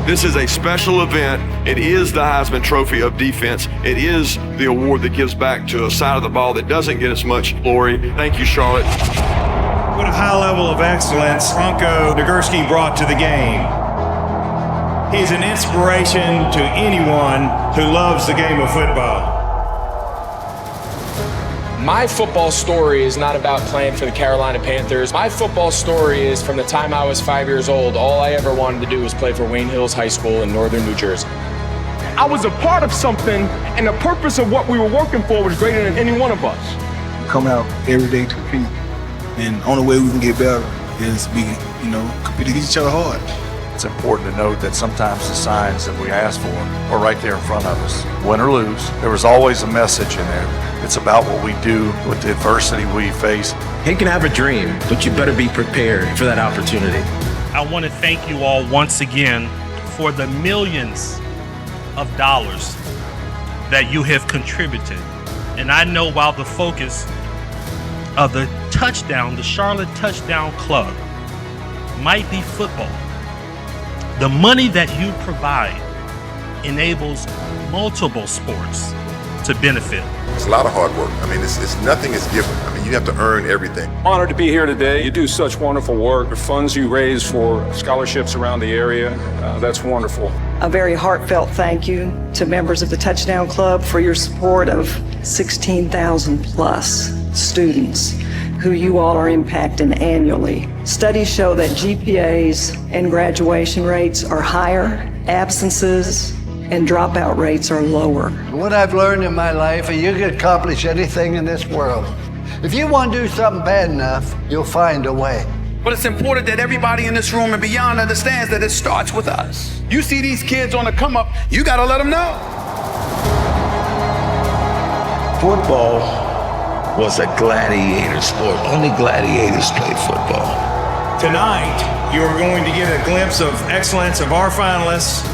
This is a special event. It is the Heisman Trophy of defense. It is the award that gives back to a side of the ball that doesn't get as much glory. Thank you, Charlotte. What a high level of excellence Bronco Nagurski brought to the game. He's an inspiration to anyone who loves the game of football. My football story is not about playing for the Carolina Panthers. My football story is from the time I was 5 years old. All I ever wanted to do was play for Wayne Hills High School in northern New Jersey. I was a part of something, and the purpose of what we were working for was greater than any one of us. We come out every day to compete, and the only way we can get better is be, compete against each other hard. It's important to note that sometimes the signs that we ask for are right there in front of us. Win or lose, there was always a message in there. It's about what we do with the adversity we face. You can have a dream, but you better be prepared for that opportunity. I want to thank you all once again for the millions of dollars that you have contributed. And I know while the focus of the Charlotte Touchdown Club might be football, the money that you provide enables multiple sports to benefit. It's a lot of hard work. I mean, it's nothing is given. I mean, you have to earn everything. Honored to be here today. You do such wonderful work. The funds you raise for scholarships around the area, that's wonderful. A very heartfelt thank you to members of the Touchdown Club for your support of 16,000 plus students who you all are impacting annually. Studies show that GPAs and graduation rates are higher, absences and dropout rates are lower. What I've learned in my life is you can accomplish anything in this world. If you want to do something bad enough, you'll find a way. But it's important that everybody in this room and beyond understands that it starts with us. You see these kids on the come up, you gotta let them know. Football was a gladiator sport. Only gladiators played football. Tonight, you are going to get a glimpse of excellence of our finalists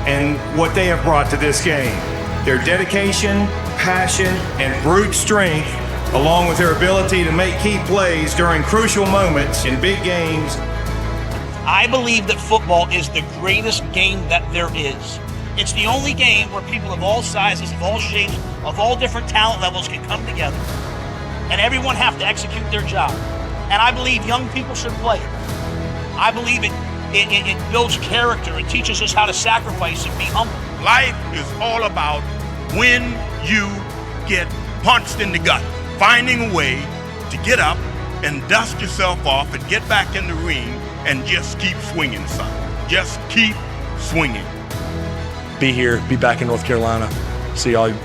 and what they have brought to this game. Their dedication, passion, and brute strength, along with their ability to make key plays during crucial moments in big games. I believe that football is the greatest game that there is. It's the only game where people of all sizes, of all shapes, of all different talent levels can come together. And everyone have to execute their job. And I believe young people should play it. I believe it builds character. It teaches us how to sacrifice and be humble. Life is all about when you get punched in the gut, finding a way to get up and dust yourself off and get back in the ring and just keep swinging, son. Just keep swinging. Be here, be back in North Carolina, see all you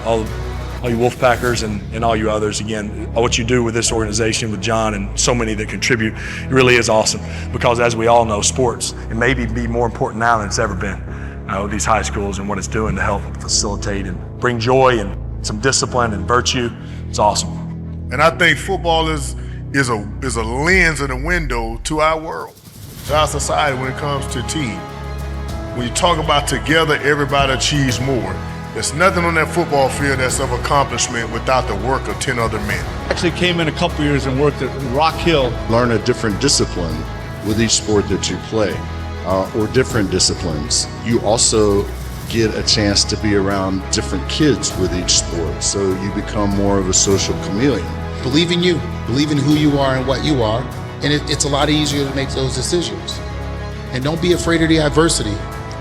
Wolfpackers and all you others. Again, what you do with this organization, with John and so many that contribute, it really is awesome. Because as we all know, sports, it may be more important now than it's ever been. With these high schools and what it's doing to help facilitate and bring joy and some discipline and virtue, it's awesome. And I think football is a lens and a window to our world, to our society when it comes to team. When you talk about together, everybody achieves more. There's nothing on that football field that's of accomplishment without the work of 10 other men. I actually came in a couple years and worked at Rock Hill. Learn a different discipline with each sport that you play, or different disciplines. You also get a chance to be around different kids with each sport, so you become more of a social chameleon. Believe in you, believe in who you are and what you are, and it's a lot easier to make those decisions. And don't be afraid of the adversity.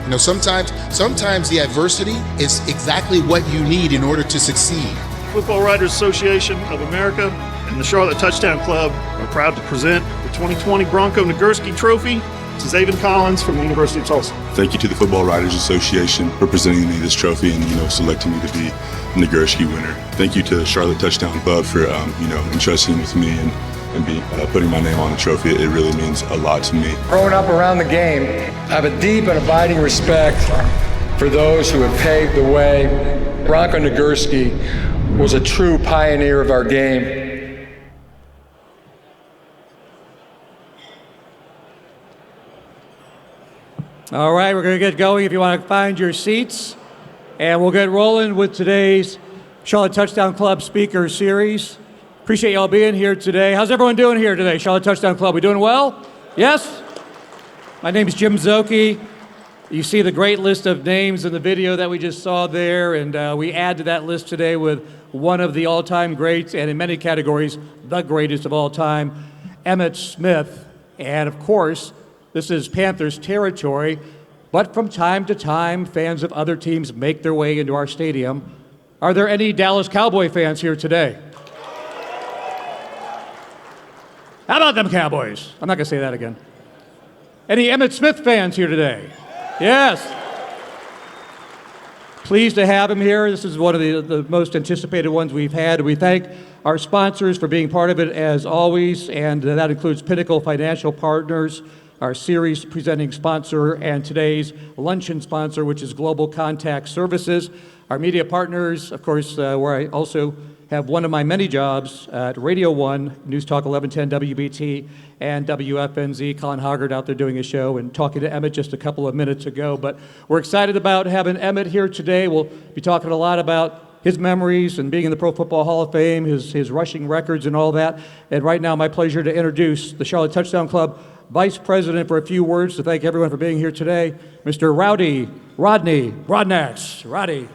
You know, sometimes the adversity is exactly what you need in order to succeed. Football Writers Association of America and the Charlotte Touchdown Club are proud to present the 2020 Bronco Nagurski Trophy to Zaven Collins from the University of Tulsa. Thank you to the Football Writers Association for presenting me this trophy and, selecting me to be the Nagurski winner. Thank you to the Charlotte Touchdown Club for, entrusting with me and putting my name on the trophy. It really means a lot to me. Growing up around the game, I have a deep and abiding respect for those who have paved the way. Bronco Nagurski was a true pioneer of our game. All right, we're going to get going if you want to find your seats. And we'll get rolling with today's Charlotte Touchdown Club Speaker Series. Appreciate y'all being here today. How's everyone doing here today, Charlotte Touchdown Club? We doing well? Yes? My name is Jim Zoki. You see the great list of names in the video that we just saw there, and we add to that list today with one of the all-time greats, and in many categories, the greatest of all time, Emmitt Smith. And of course, this is Panthers territory, but from time to time, fans of other teams make their way into our stadium. Are there any Dallas Cowboy fans here today? How about them Cowboys? I'm not going to say that again. Any Emmitt Smith fans here today? Yes. Pleased to have him here. This is one of the most anticipated ones we've had. We thank our sponsors for being part of it as always, and that includes Pinnacle Financial Partners, our series presenting sponsor, and today's Luncheon sponsor, which is Global Contact Services. Our media partners, of course, where I also have one of my many jobs at Radio 1, News Talk 1110 WBT, and WFNZ. Colin Hoggard out there doing a show and talking to Emmitt just a couple of minutes ago. But we're excited about having Emmitt here today. We'll be talking a lot about his memories and being in the Pro Football Hall of Fame, his rushing records and all that. And right now, my pleasure to introduce the Charlotte Touchdown Club Vice President for a few words to thank everyone for being here today, Mr. Rodney Broadnax. Roddy.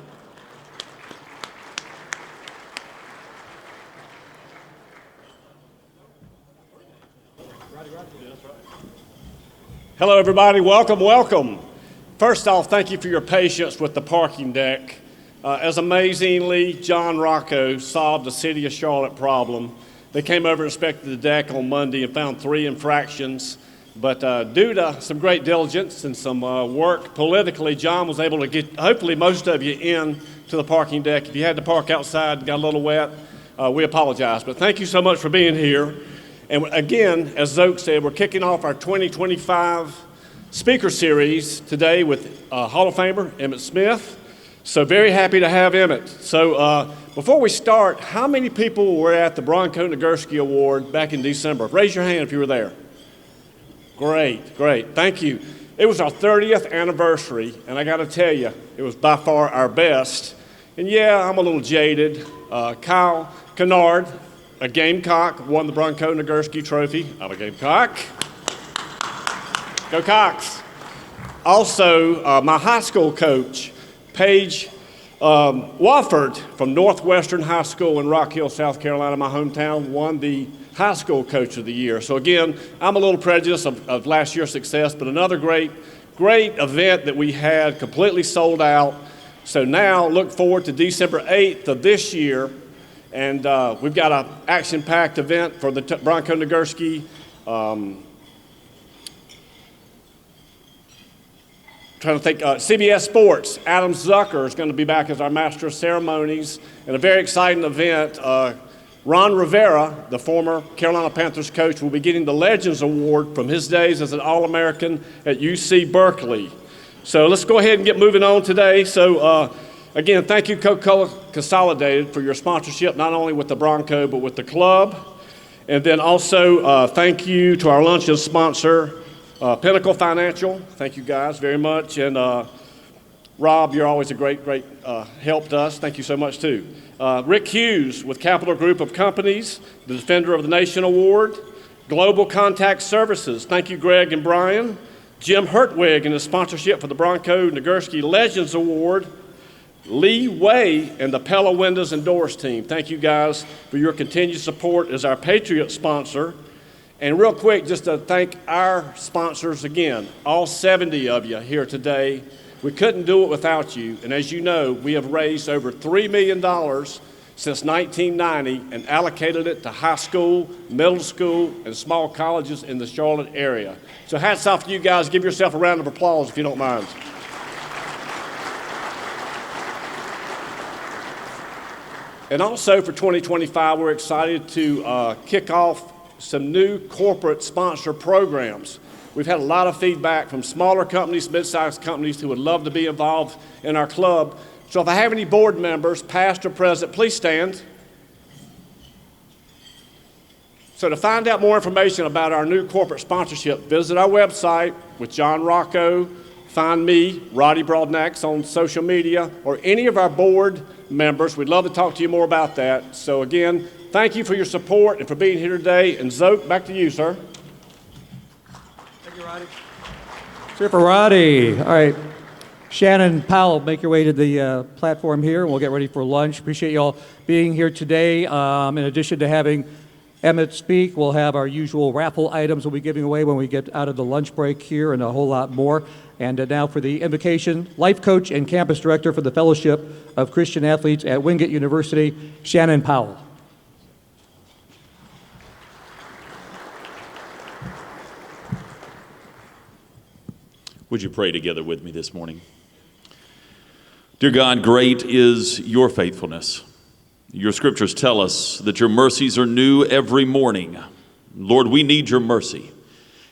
Hello, everybody. Welcome, welcome. First off, thank you for your patience with the parking deck. As amazingly, John Rocco solved the City of Charlotte problem. They came over and inspected the deck on Monday and found 3 infractions. But due to some great diligence and some work politically, John was able to get, hopefully, most of you in to the parking deck. If you had to park outside and got a little wet, we apologize. But thank you so much for being here. And again, as Zoke said, we're kicking off our 2025 speaker series today with Hall of Famer Emmitt Smith. So very happy to have Emmitt. So before we start, how many people were at the Bronco Nagurski Award back in December? Raise your hand if you were there. Great, great. Thank you. It was our 30th anniversary, and I got to tell you, it was by far our best. And yeah, I'm a little jaded. Kyle Kennard, a Gamecock, won the Bronco Nagurski Trophy. I'm a Gamecock. Go Cox. Also, my high school coach, Paige Wofford from Northwestern High School in Rock Hill, South Carolina, my hometown, won the High School Coach of the Year. So again, I'm a little prejudiced of last year's success, but another great event that we had, completely sold out. So now look forward to December 8th of this year. And we've got an action-packed event for the Bronco Nagurski. Trying to think, CBS Sports, Adam Zucker is going to be back as our Master of Ceremonies. And a very exciting event, Ron Rivera, the former Carolina Panthers coach, will be getting the Legends Award from his days as an All-American at UC Berkeley. So let's go ahead and get moving on today. So again, thank you, Coca-Cola Consolidated, for your sponsorship, not only with the Bronco, but with the club. And then also thank you to our luncheon sponsor, Pinnacle Financial. Thank you guys very much. And Rob, you're always a great help to us. Thank you so much too. Rick Hughes with Capital Group of Companies, the Defender of the Nation Award. Global Contact Services. Thank you, Greg and Brian. Jim Hertwig and his sponsorship for the Bronco Nagurski Legends Award. Lee Way and the Pella Windows and Doors team. Thank you guys for your continued support as our Patriot sponsor. And real quick, just to thank our sponsors again, all 70 of you here today. We couldn't do it without you. And as you know, we have raised over $3 million since 1990 and allocated it to high school, middle school, and small colleges in the Charlotte area. So hats off to you guys. Give yourself a round of applause if you don't mind. And also for 2025, we're excited to kick off some new corporate sponsor programs. We've had a lot of feedback from smaller companies, mid-sized companies who would love to be involved in our club. So if I have any board members, past or present, please stand. So to find out more information about our new corporate sponsorship, visit our website with John Rocco, find me, Roddy Broadnax, on social media, or any of our board members. We'd love to talk to you more about that. So again, thank you for your support and for being here today. And Zoke, back to you, sir. Thank you, Roddy. Super Roddy. All right. Shannon, Powell, make your way to the platform here, and we'll get ready for lunch. Appreciate you all being here today. In addition to having Emmitt speak, we'll have our usual raffle items we'll be giving away when we get out of the lunch break here, and a whole lot more. And now for the invocation, life coach and campus director for the Fellowship of Christian Athletes at Wingate University, Shannon Powell. Would you pray together with me this morning? Dear God, great is your faithfulness. Your scriptures tell us that your mercies are new every morning. Lord, we need your mercy,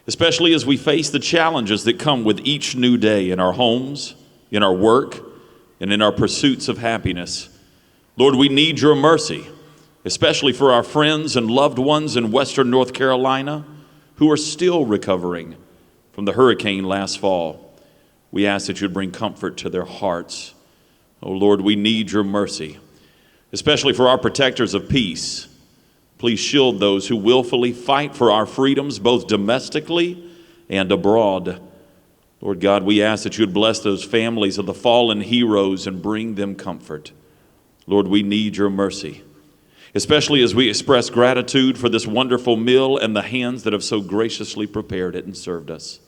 especially as we face the challenges that come with each new day in our homes, in our work, and in our pursuits of happiness. Lord, we need your mercy, especially for our friends and loved ones in Western North Carolina who are still recovering from the hurricane last fall. We ask that you'd bring comfort to their hearts. Oh Lord, we need your mercy, especially for our protectors of peace. Please shield those who willfully fight for our freedoms, both domestically and abroad. Lord God, we ask that you'd bless those families of the fallen heroes and bring them comfort. Lord, we need your mercy, especially as we express gratitude for this wonderful meal and the hands that have so graciously prepared it and served us.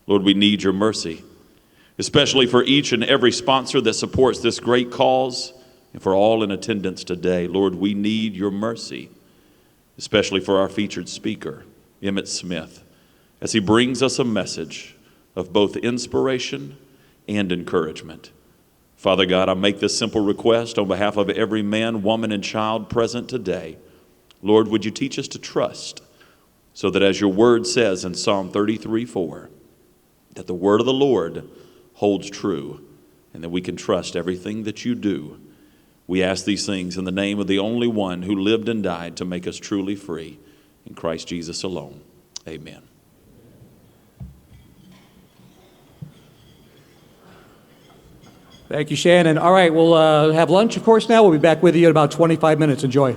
Lord, we need your mercy, especially for each and every sponsor that supports this great cause and for all in attendance today. Lord, we need your mercy, especially for our featured speaker, Emmitt Smith, as he brings us a message of both inspiration and encouragement. Father God, I make this simple request on behalf of every man, woman, and child present today. Lord, would you teach us to trust so that as your word says in Psalm 33:4, that the word of the Lord holds true and that we can trust everything that you do. We ask these things in the name of the only one who lived and died to make us truly free, in Christ Jesus alone. Amen. Thank you, Shannon. All right, we'll have lunch, of course, now. We'll be back with you in about 25 minutes. Enjoy.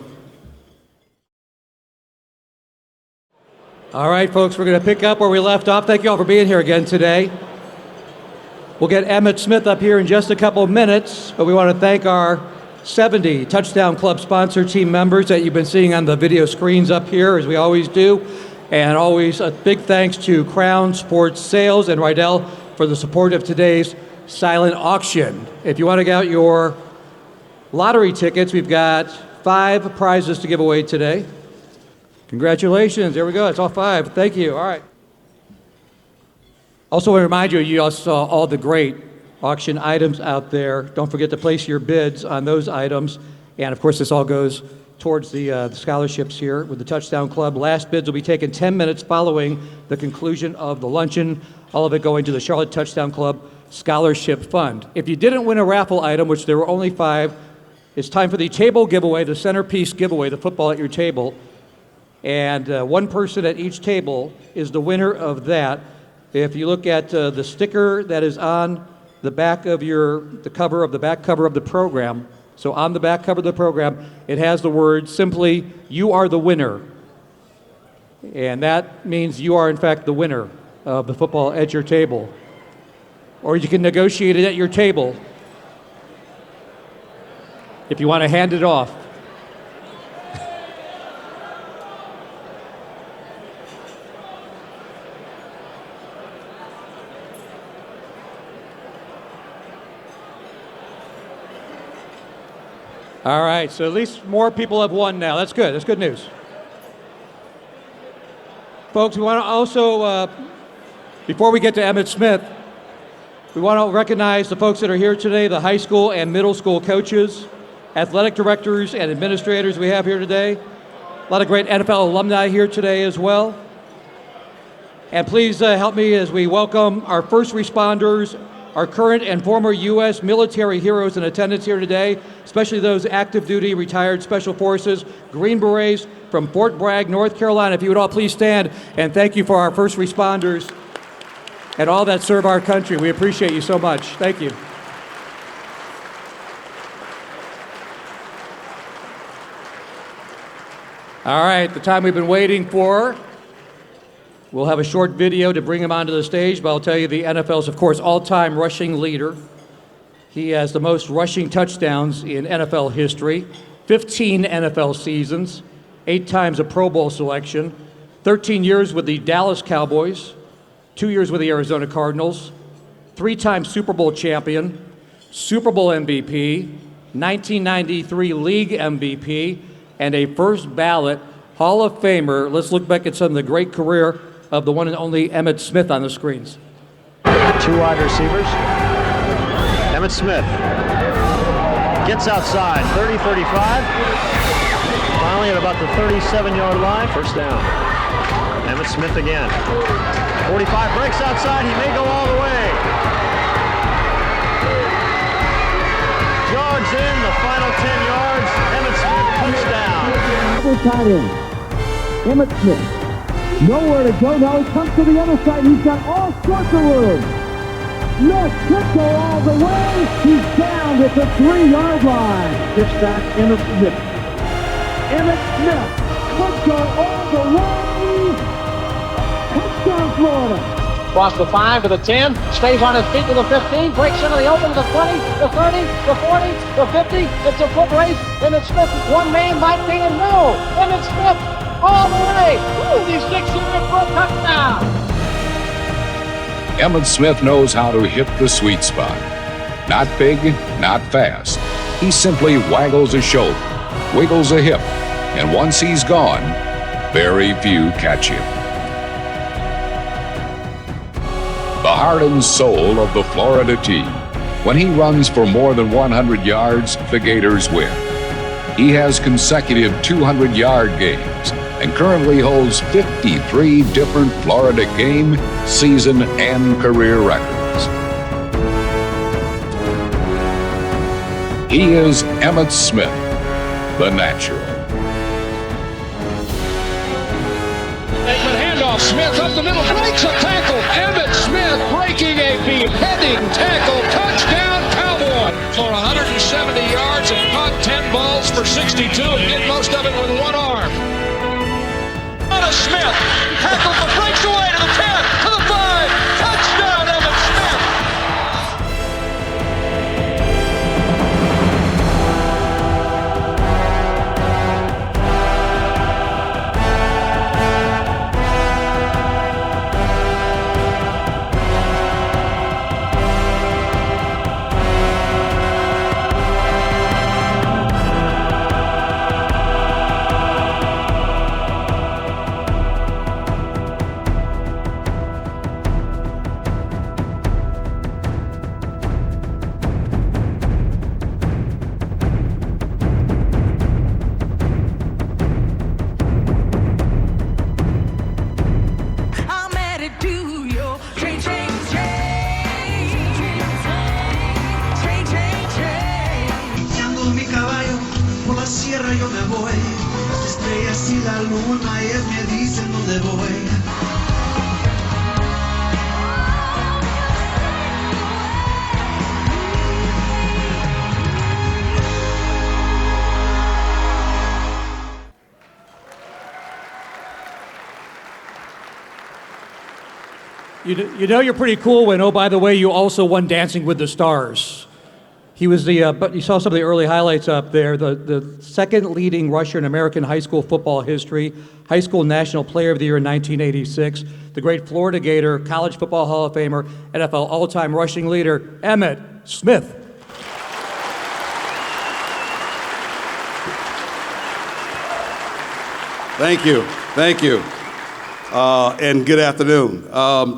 All right, folks, we're going to pick up where we left off. Thank you all for being here again today. We'll get Emmitt Smith up here in just a couple of minutes, but we want to thank our 70 Touchdown Club sponsor team members that you've been seeing on the video screens up here, as we always do. And always a big thanks to Crown Sports Sales and Rydell for the support of today's silent auction. If you want to get out your lottery tickets, we've got 5 prizes to give away today. Congratulations. There we go. It's all 5. Thank you. All right. Also want to remind you, you all saw all the great auction items out there. Don't forget to place your bids on those items. And of course, this all goes towards the scholarships here with the Touchdown Club. Last bids will be taken 10 minutes following the conclusion of the luncheon. All of it going to the Charlotte Touchdown Club Scholarship Fund. If you didn't win a raffle item, which there were only 5, it's time for the table giveaway, the centerpiece giveaway, the football at your table. And one person at each table is the winner of that. If you look at the sticker that is on the back of the back cover of the program, so on the back cover of the program, it has the word simply, "You are the winner." And that means you are, in fact, the winner of the football at your table. Or you can negotiate it at your table if you want to hand it off. All right, so at least more people have won now. That's good. That's good news. Folks, we want to also, before we get to Emmitt Smith, we want to recognize the folks that are here today, the high school and middle school coaches, athletic directors and administrators we have here today. A lot of great NFL alumni here today as well. And please help me as we welcome our first responders, our current and former U.S. military heroes in attendance here today, especially those active duty, retired Special Forces, Green Berets from Fort Bragg, North Carolina. If you would all please stand and thank you for our first responders and all that serve our country. We appreciate you so much. Thank you. All right, the time we've been waiting for. We'll have a short video to bring him onto the stage, but I'll tell you the NFL's, of course, all-time rushing leader. He has the most rushing touchdowns in NFL history, 15 NFL seasons, 8 times a Pro Bowl selection, 13 years with the Dallas Cowboys, 2 years with the Arizona Cardinals, 3-time Super Bowl champion, Super Bowl MVP, 1993 League MVP, and a first ballot Hall of Famer. Let's look back at some of the great career of the one and only Emmitt Smith on the screens. 2 wide receivers. Emmitt Smith gets outside, 30-35. Finally at about the 37-yard line, first down. Emmitt Smith again. 45 breaks outside, he may go all the way. Jogs in, the final 10 yards. Emmitt Smith touchdown. Double tight end. Emmitt Smith. Nowhere to go now. He comes to the other side. He's got all sorts of room. Smith could go all the way. He's down at the 3-yard line. Gets back Emmitt Smith. Emmitt Smith could go all the way. Touchdown, Florida. Across the 5 to the 10, stays on his feet to the 15, breaks into the open to the 20, the 30, the 40, the 50. It's a foot race. Emmitt Smith, one man might be in no. Emmitt Smith all the way. Ooh, he's 6-yard for a touchdown. Emmitt Smith knows how to hit the sweet spot. Not big, not fast. He simply waggles a shoulder, wiggles a hip, and once he's gone, very few catch him. The heart and soul of the Florida team. When he runs for more than 100 yards, the Gators win. He has consecutive 200-yard games and currently holds 53 different Florida game, season, and career records. He is Emmitt Smith, the natural. Handoff, Smith up the middle, breaks a tackle. Emmitt Smith breaking a beheading tackle. Touchdown, Powell for 170 yards and caught 10 balls for 62 and did most of it with one arm. Smith tackles the breaks away to the 10, to the 5. Touchdown, Emmitt Smith. You know you're pretty cool when, oh, by the way, you also won Dancing with the Stars. He was but you saw some of the early highlights up there, the second leading rusher in American high school football history, high school national player of the year in 1986, the great Florida Gator, college football Hall of Famer, NFL all-time rushing leader, Emmitt Smith. Thank you. Thank you. And good afternoon.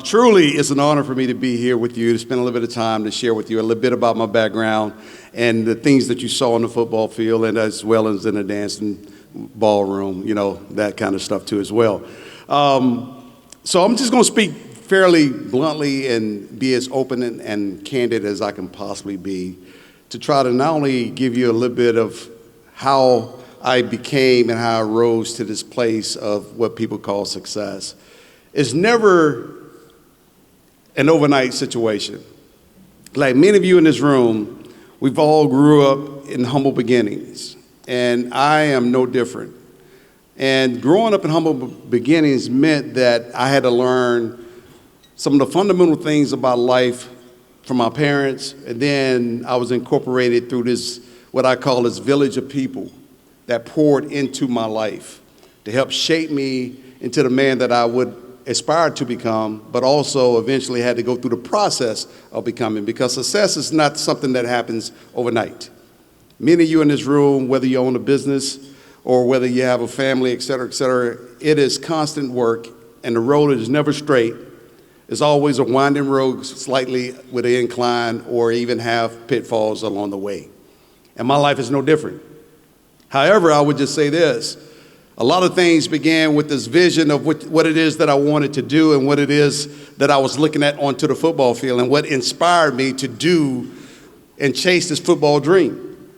Truly, it's an honor for me to be here with you, to spend a little bit of time to share with you a little bit about my background and the things that you saw on the football field, and as well as in the dancing ballroom, you know, that kind of stuff too as well. So I'm just going to speak fairly bluntly and be as open and candid as I can possibly be, to try to not only give you a little bit of how I became and how I rose to this place of what people call success. It's never an overnight situation. Like many of you in this room, we've all grew up in humble beginnings, and I am no different. And growing up in humble beginnings meant that I had to learn some of the fundamental things about life from my parents, and then I was incorporated through this, what I call this village of people that poured into my life to help shape me into the man that I would aspire to become, but also eventually had to go through the process of becoming, because success is not something that happens overnight. Many of you in this room, whether you own a business or whether you have a family, et cetera, it is constant work, and the road is never straight. It's always a winding road, slightly with an incline, or even have pitfalls along the way. And my life is no different. However, I would just say this. A lot of things began with this vision of what it is that I wanted to do and what it is that I was looking at onto the football field and what inspired me to do and chase this football dream.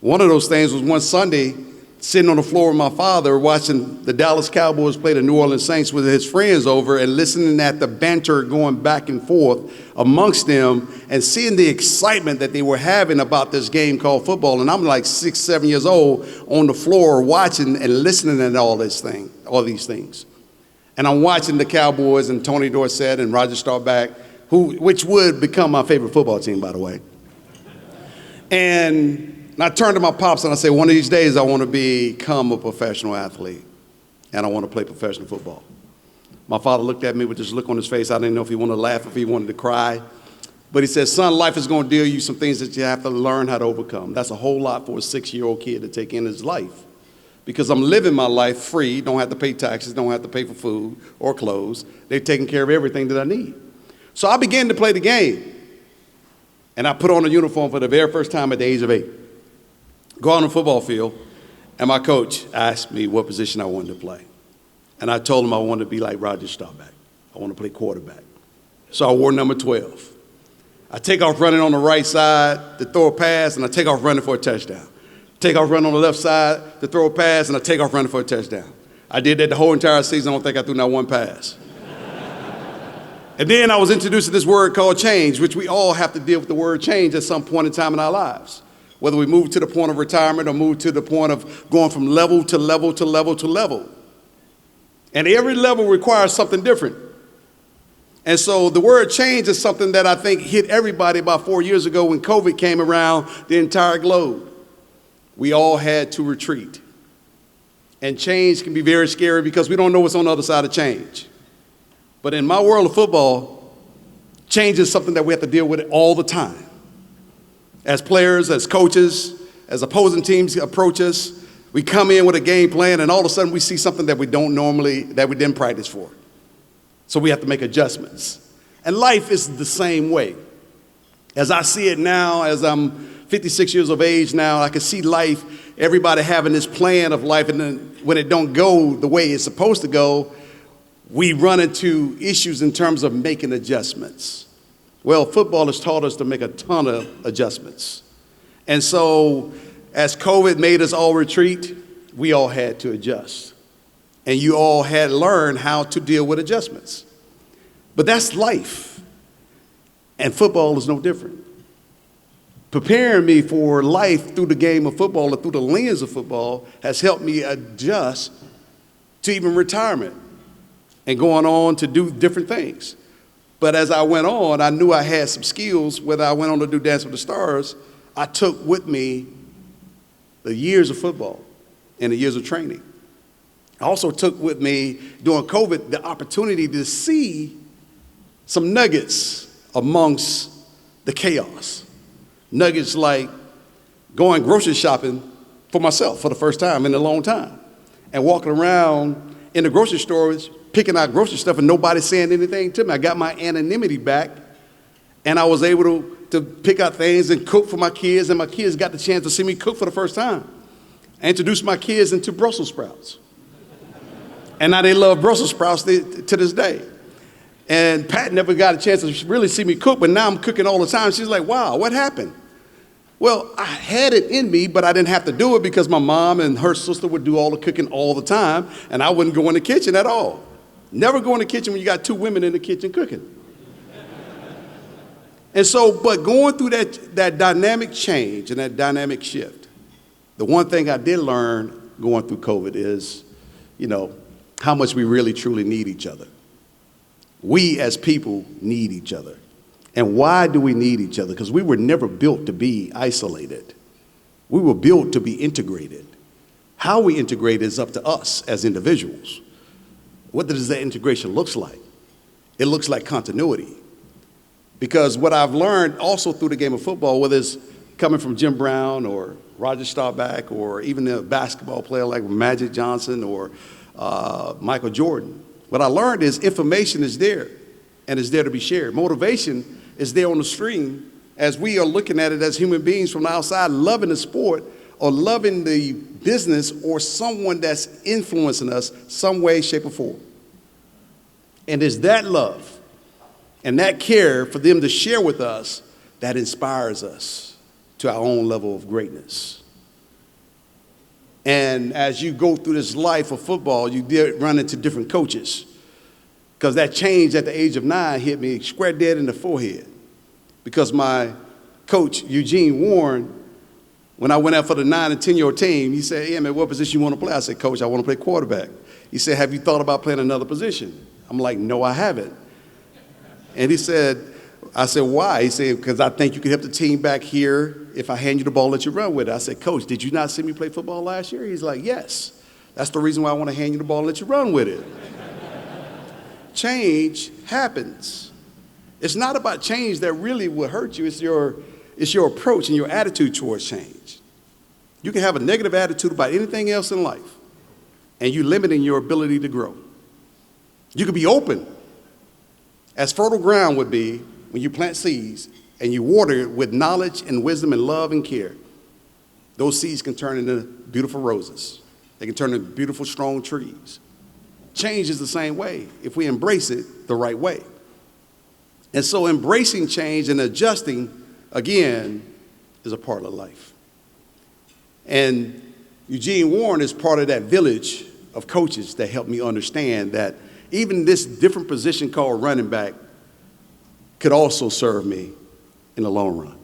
One of those things was one Sunday, sitting on the floor with my father, watching the Dallas Cowboys play the New Orleans Saints with his friends over and listening at the banter going back and forth amongst them and seeing the excitement that they were having about this game called football. And I'm like 6, 7 years old on the floor watching and listening to all these things. And I'm watching the Cowboys and Tony Dorsett and Roger Staubach, which would become my favorite football team, by the way. And I turned to my pops and I said, one of these days I want to become a professional athlete and I want to play professional football. My father looked at me with this look on his face. I didn't know if he wanted to laugh, if he wanted to cry. But he said, son, life is going to deal you some things that you have to learn how to overcome. That's a whole lot for a 6-year-old kid to take in his life. Because I'm living my life free, don't have to pay taxes, don't have to pay for food or clothes. They're taking care of everything that I need. So I began to play the game. And I put on a uniform for the very first time at the age of 8. Go on the football field, and my coach asked me what position I wanted to play. And I told him I wanted to be like Roger Staubach. I want to play quarterback. So I wore number 12. I take off running on the right side to throw a pass, and I take off running for a touchdown. Take off running on the left side to throw a pass, and I take off running for a touchdown. I did that the whole entire season. I don't think I threw not one pass. And then I was introduced to this word called change, which we all have to deal with the word change at some point in time in our lives. Whether we move to the point of retirement or move to the point of going from level to level to level to level. And every level requires something different. And so the word change is something that I think hit everybody about 4 years ago when COVID came around the entire globe. We all had to retreat. And change can be very scary because we don't know what's on the other side of change. But in my world of football, change is something that we have to deal with all the time. As players, as coaches, as opposing teams approach us, we come in with a game plan and all of a sudden we see something that we didn't practice for. So we have to make adjustments. And life is the same way. As I see it now, as I'm 56 years of age now, I can see life, everybody having this plan of life, and then when it don't go the way it's supposed to go, we run into issues in terms of making adjustments. Well, football has taught us to make a ton of adjustments. And so as COVID made us all retreat, we all had to adjust. And you all had to learn how to deal with adjustments. But that's life. And football is no different. Preparing me for life through the game of football or through the lens of football has helped me adjust to even retirement and going on to do different things. But as I went on, I knew I had some skills. Whether I went on to do Dance with the Stars, I took with me the years of football and the years of training. I also took with me, during COVID, the opportunity to see some nuggets amongst the chaos. Nuggets like going grocery shopping for myself for the first time in a long time and walking around in the grocery stores picking out grocery stuff and nobody saying anything to me. I got my anonymity back and I was able to pick out things and cook for my kids, and my kids got the chance to see me cook for the first time. I introduced my kids into Brussels sprouts. And now they love Brussels sprouts to this day. And Pat never got a chance to really see me cook, but now I'm cooking all the time. She's like, wow, what happened? Well, I had it in me, but I didn't have to do it because my mom and her sister would do all the cooking all the time, and I wouldn't go in the kitchen at all. Never go in the kitchen when you got two women in the kitchen cooking. And so, but going through that dynamic change and that dynamic shift, the one thing I did learn going through COVID is how much we really truly need each other. We as people need each other. And why do we need each other? Because we were never built to be isolated. We were built to be integrated. How we integrate is up to us as individuals. What does that integration look like? It looks like continuity. Because what I've learned also through the game of football, whether it's coming from Jim Brown or Roger Staubach or even a basketball player like Magic Johnson or Michael Jordan, what I learned is information is there and it's there to be shared. Motivation is there on the screen as we are looking at it as human beings from the outside, loving the sport or loving the business or someone that's influencing us some way, shape, or form. And it's that love and that care for them to share with us that inspires us to our own level of greatness. And as you go through this life of football, you did run into different coaches, because that change at the age of 9 hit me square dead in the forehead. Because my coach, Eugene Warren, when I went out for the 9 and 10-year-old team, he said, "Hey, man, what position you want to play?" I said, "Coach, I want to play quarterback." He said, "Have you thought about playing another position?" I'm like, "No, I haven't." And he said, I said, "Why?" He said, "Because I think you can help the team back here if I hand you the ball, let you run with it." I said, "Coach, did you not see me play football last year?" He's like, "Yes. That's the reason why I want to hand you the ball and let you run with it." Change happens. It's not about change that really will hurt you. It's your approach and your attitude towards change. You can have a negative attitude about anything else in life, and you're limiting your ability to grow. You can be open, as fertile ground would be when you plant seeds and you water it with knowledge and wisdom and love and care. Those seeds can turn into beautiful roses. They can turn into beautiful, strong trees. Change is the same way if we embrace it the right way. And so embracing change and adjusting, again, is a part of life. And Eugene Warren is part of that village of coaches that helped me understand that even this different position called running back could also serve me in the long run.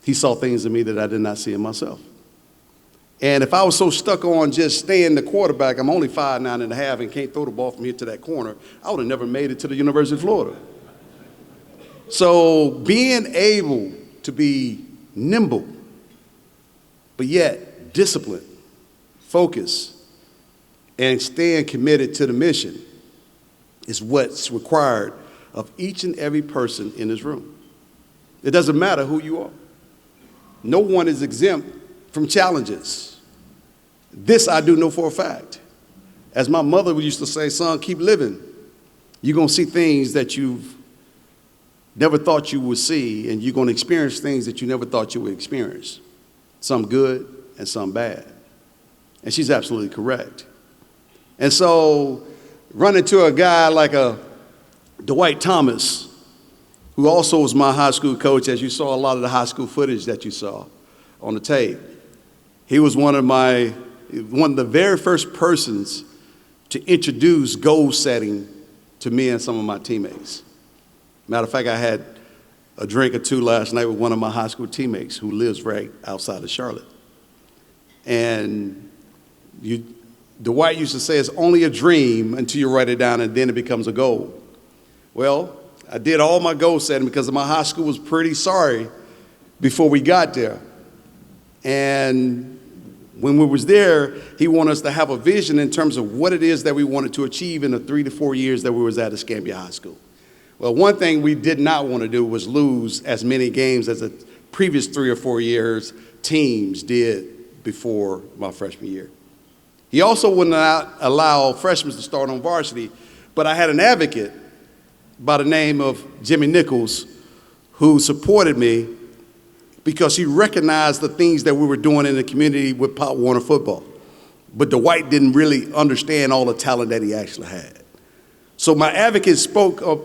He saw things in me that I did not see in myself. And if I was so stuck on just staying the quarterback, I'm only 5'9.5" and can't throw the ball from here to that corner, I would have never made it to the University of Florida. So being able to be nimble, but yet disciplined, focused, and staying committed to the mission is what's required of each and every person in this room. It doesn't matter who you are. No one is exempt from challenges. This I do know for a fact. As my mother used to say, "Son, keep living. You're going to see things that you've never thought you would see, and you're going to experience things that you never thought you would experience. Some good and some bad." And she's absolutely correct. And so run into a guy like a Dwight Thomas, who also was my high school coach, as you saw a lot of the high school footage that you saw on the tape. He was one of the very first persons to introduce goal setting to me and some of my teammates. Matter of fact, I had a drink or two last night with one of my high school teammates who lives right outside of Charlotte. And Dwight used to say, "It's only a dream until you write it down and then it becomes a goal." Well, I did all my goal setting because my high school was pretty sorry before we got there. And when we was there, he wanted us to have a vision in terms of what it is that we wanted to achieve in the 3 to 4 years that we was at Escambia High School. Well, one thing we did not want to do was lose as many games as the previous 3 or 4 years teams did before my freshman year. He also would not allow freshmen to start on varsity, but I had an advocate by the name of Jimmy Nichols who supported me because he recognized the things that we were doing in the community with Pop Warner football. But Dwight didn't really understand all the talent that he actually had. So my advocate spoke up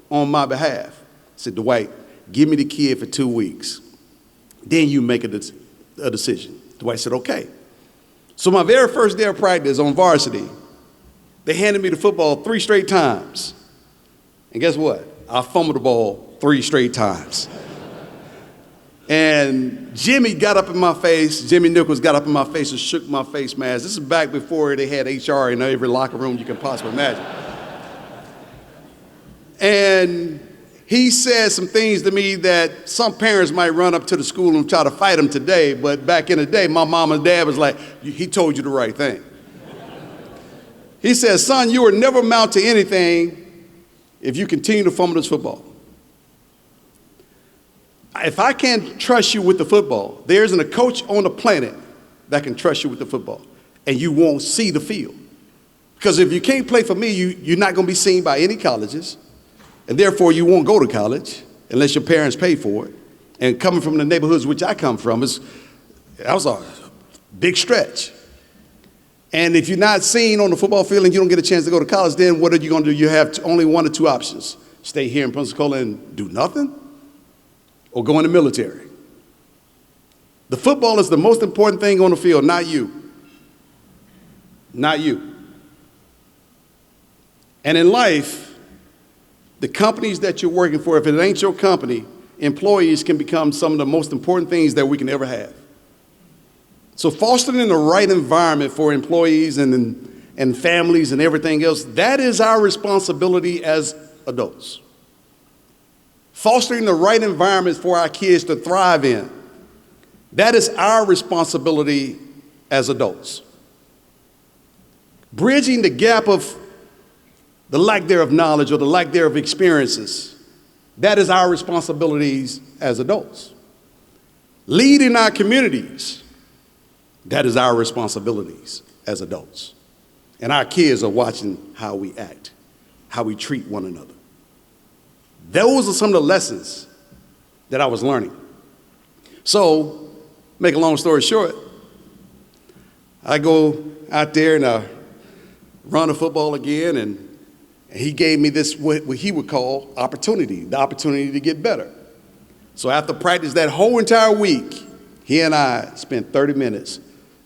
on my behalf. I said, "Dwight, give me the kid for 2 weeks. Then you make a decision." Dwight said, "Okay." So my very first day of practice on varsity, they handed me the football 3 straight times. And guess what? I fumbled the ball 3 straight times. And Jimmy got up in my face, Jimmy Nichols got up in my face and shook my face mask. This is back before they had HR in every locker room you can possibly imagine. And he said some things to me that some parents might run up to the school and try to fight him today, but back in the day, my mom and dad was like, he told you the right thing. He said, son, you will never amount to anything if you continue to fumble this football. If I can't trust you with the football, there isn't a coach on the planet that can trust you with the football, and you won't see the field. Because if you can't play for me, you're not going to be seen by any colleges, and therefore you won't go to college unless your parents pay for it. And coming from the neighborhoods which I come from, that was a big stretch. And if you're not seen on the football field and you don't get a chance to go to college, then what are you going to do? You have only one or two options. Stay here in Pensacola and do nothing, or go in the military. The football is the most important thing on the field, not you. Not you. And in life, the companies that you're working for, if it ain't your company, employees can become some of the most important things that we can ever have. So fostering the right environment for employees and families and everything else, that is our responsibility as adults. Fostering the right environment for our kids to thrive in, that is our responsibility as adults. Bridging the gap of the lack thereof knowledge or the lack thereof experiences, that is our responsibilities as adults. Leading our communities, that is our responsibilities as adults. And our kids are watching how we act, how we treat one another. Those are some of the lessons that I was learning. So, make a long story short, I go out there and I run the football again, and he gave me this, what he would call opportunity, the opportunity to get better. So after practice that whole entire week, he and I spent 30 minutes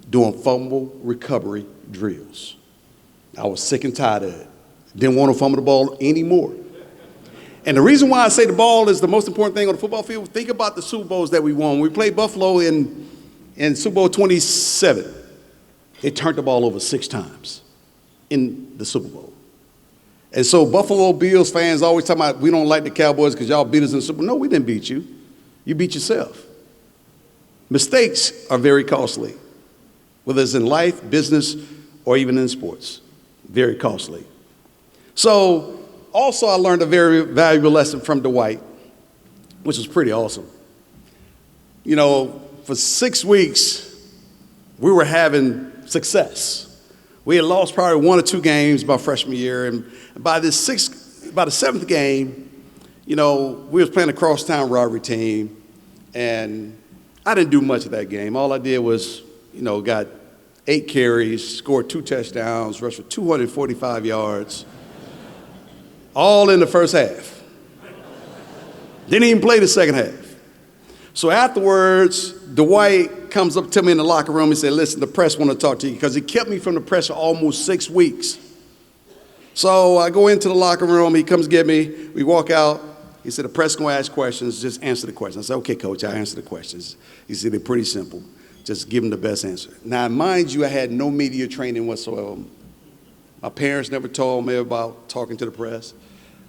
doing fumble recovery drills. I was sick and tired of it. Didn't want to fumble the ball anymore. And the reason why I say the ball is the most important thing on the football field, think about the Super Bowls that we won. We played Buffalo in Super Bowl 27. They turned the ball over 6 times in the Super Bowl. And so Buffalo Bills fans always talk about, we don't like the Cowboys because y'all beat us in the Super Bowl. No, we didn't beat you. You beat yourself. Mistakes are very costly, whether it's in life, business, or even in sports. Very costly. So also I learned a very valuable lesson from Dwight, which was pretty awesome. You know, for 6 weeks, we were having success. We had lost probably 1 or 2 games my freshman year, and by the 7th game, you know, we was playing a crosstown rivalry team, and I didn't do much of that game. All I did was, you know, got 8 carries, scored 2 touchdowns, rushed for 245 yards, all in the first half. Didn't even play the second half. So afterwards, Dwight comes up to me in the locker room and said, listen, the press want to talk to you, because he kept me from the press for almost 6 weeks. So I go into the locker room, he comes get me, we walk out. He said, the press going to ask questions, just answer the questions. I said, okay, coach, I'll answer the questions. He said, they're pretty simple. Just give them the best answer. Now, mind you, I had no media training whatsoever. My parents never told me about talking to the press.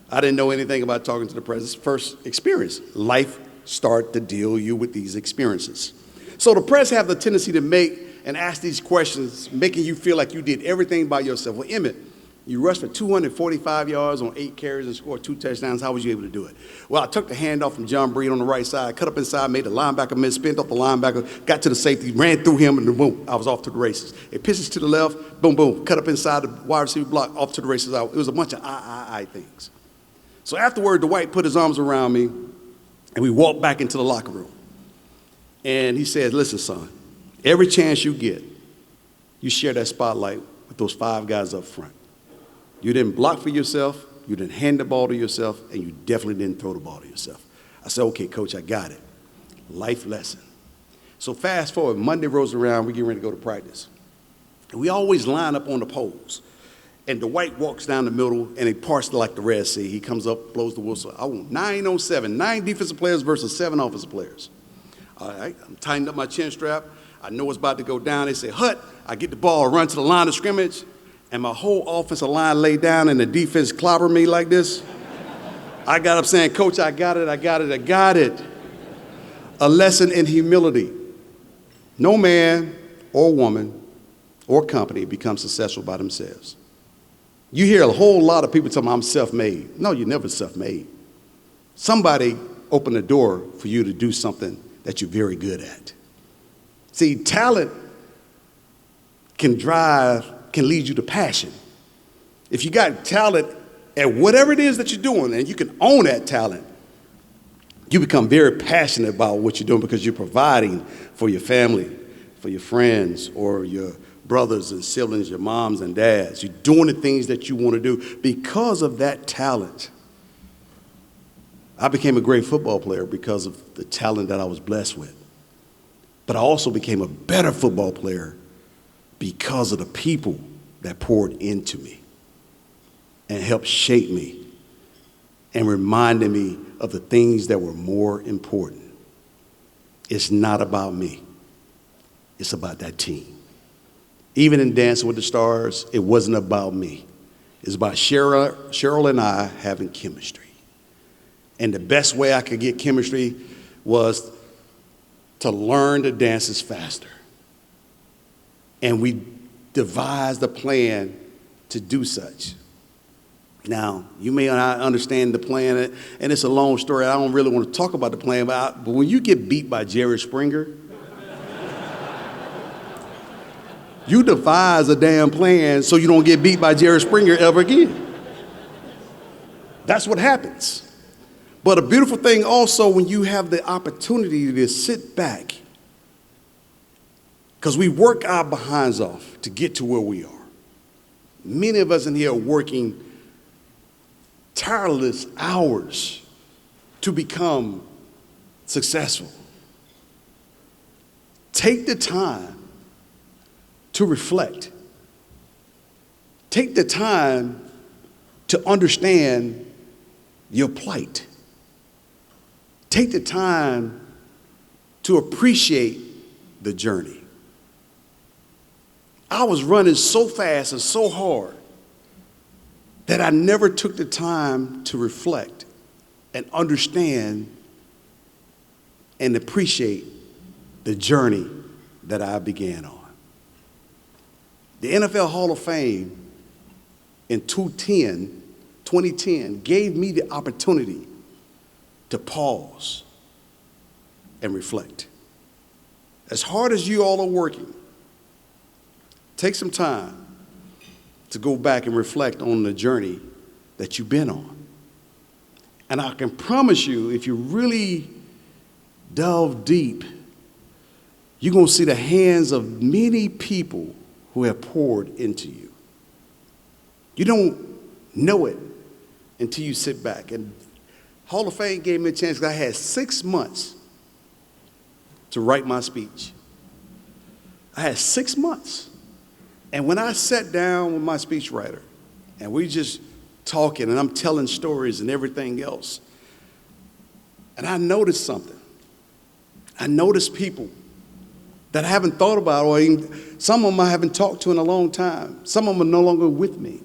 I didn't know anything about talking to the press. It's the first experience. Life start to deal you with these experiences. So the press have the tendency to make and ask these questions, making you feel like you did everything by yourself. Well, Emmitt, you rushed for 245 yards on 8 carries and scored 2 touchdowns. How was you able to do it? Well, I took the handoff from John Breed on the right side, cut up inside, made the linebacker miss, spent off the linebacker, got to the safety, ran through him, and boom, I was off to the races. It pitches to the left, boom, boom, cut up inside the wide receiver block, off to the races. It was a bunch of I things. So afterward, Dwight put his arms around me, and we walked back into the locker room. And he said, listen, son, every chance you get, you share that spotlight with those 5 guys up front. You didn't block for yourself, you didn't hand the ball to yourself, and you definitely didn't throw the ball to yourself. I said, okay, coach, I got it. Life lesson. So fast forward, Monday rolls around, we get ready to go to practice. And we always line up on the poles. And Dwight walks down the middle, and he parts like the Red Sea. He comes up, blows the whistle. I want 9 on 7, 9 defensive players versus 7 offensive players. All right, I'm tightening up my chin strap. I know it's about to go down. They say, hut. I get the ball, run to the line of scrimmage, and my whole offensive line lay down and the defense clobber me like this. I got up saying, Coach, I got it, I got it, I got it. A lesson in humility. No man or woman or company becomes successful by themselves. You hear a whole lot of people talking, I'm self-made. No, you're never self-made. Somebody opened the door for you to do something that you're very good at. See, talent can lead you to passion. If you got talent at whatever it is that you're doing and you can own that talent, you become very passionate about what you're doing because you're providing for your family, for your friends, or your brothers and siblings, your moms and dads. You're doing the things that you want to do because of that talent. I became a great football player because of the talent that I was blessed with. But I also became a better football player because of the people that poured into me and helped shape me and reminded me of the things that were more important. It's not about me. It's about that team. Even in Dancing with the Stars, it wasn't about me. It's about Cheryl and I having chemistry. And the best way I could get chemistry was to learn the dances faster. And we devised a plan to do such. Now, you may not understand the plan, and it's a long story. I don't really want to talk about the plan, but when you get beat by Jerry Springer, you devise a damn plan so you don't get beat by Jerry Springer ever again. That's what happens. But a beautiful thing also when you have the opportunity to sit back, because we work our behinds off to get to where we are. Many of us in here are working tireless hours to become successful. Take the time to reflect. Take the time to understand your plight. Take the time to appreciate the journey. I was running so fast and so hard that I never took the time to reflect and understand and appreciate the journey that I began on. The NFL Hall of Fame in 2010 gave me the opportunity to pause and reflect. As hard as you all are working, take some time to go back and reflect on the journey that you've been on. And I can promise you, if you really delve deep, you're going to see the hands of many people who have poured into you. You don't know it until you sit back. And Hall of Fame gave me a chance because I had 6 months to write my speech. I had 6 months. And when I sat down with my speechwriter and we just talking and I'm telling stories and everything else, and I noticed something. I noticed people that I haven't thought about, or even some of them I haven't talked to in a long time. Some of them are no longer with me.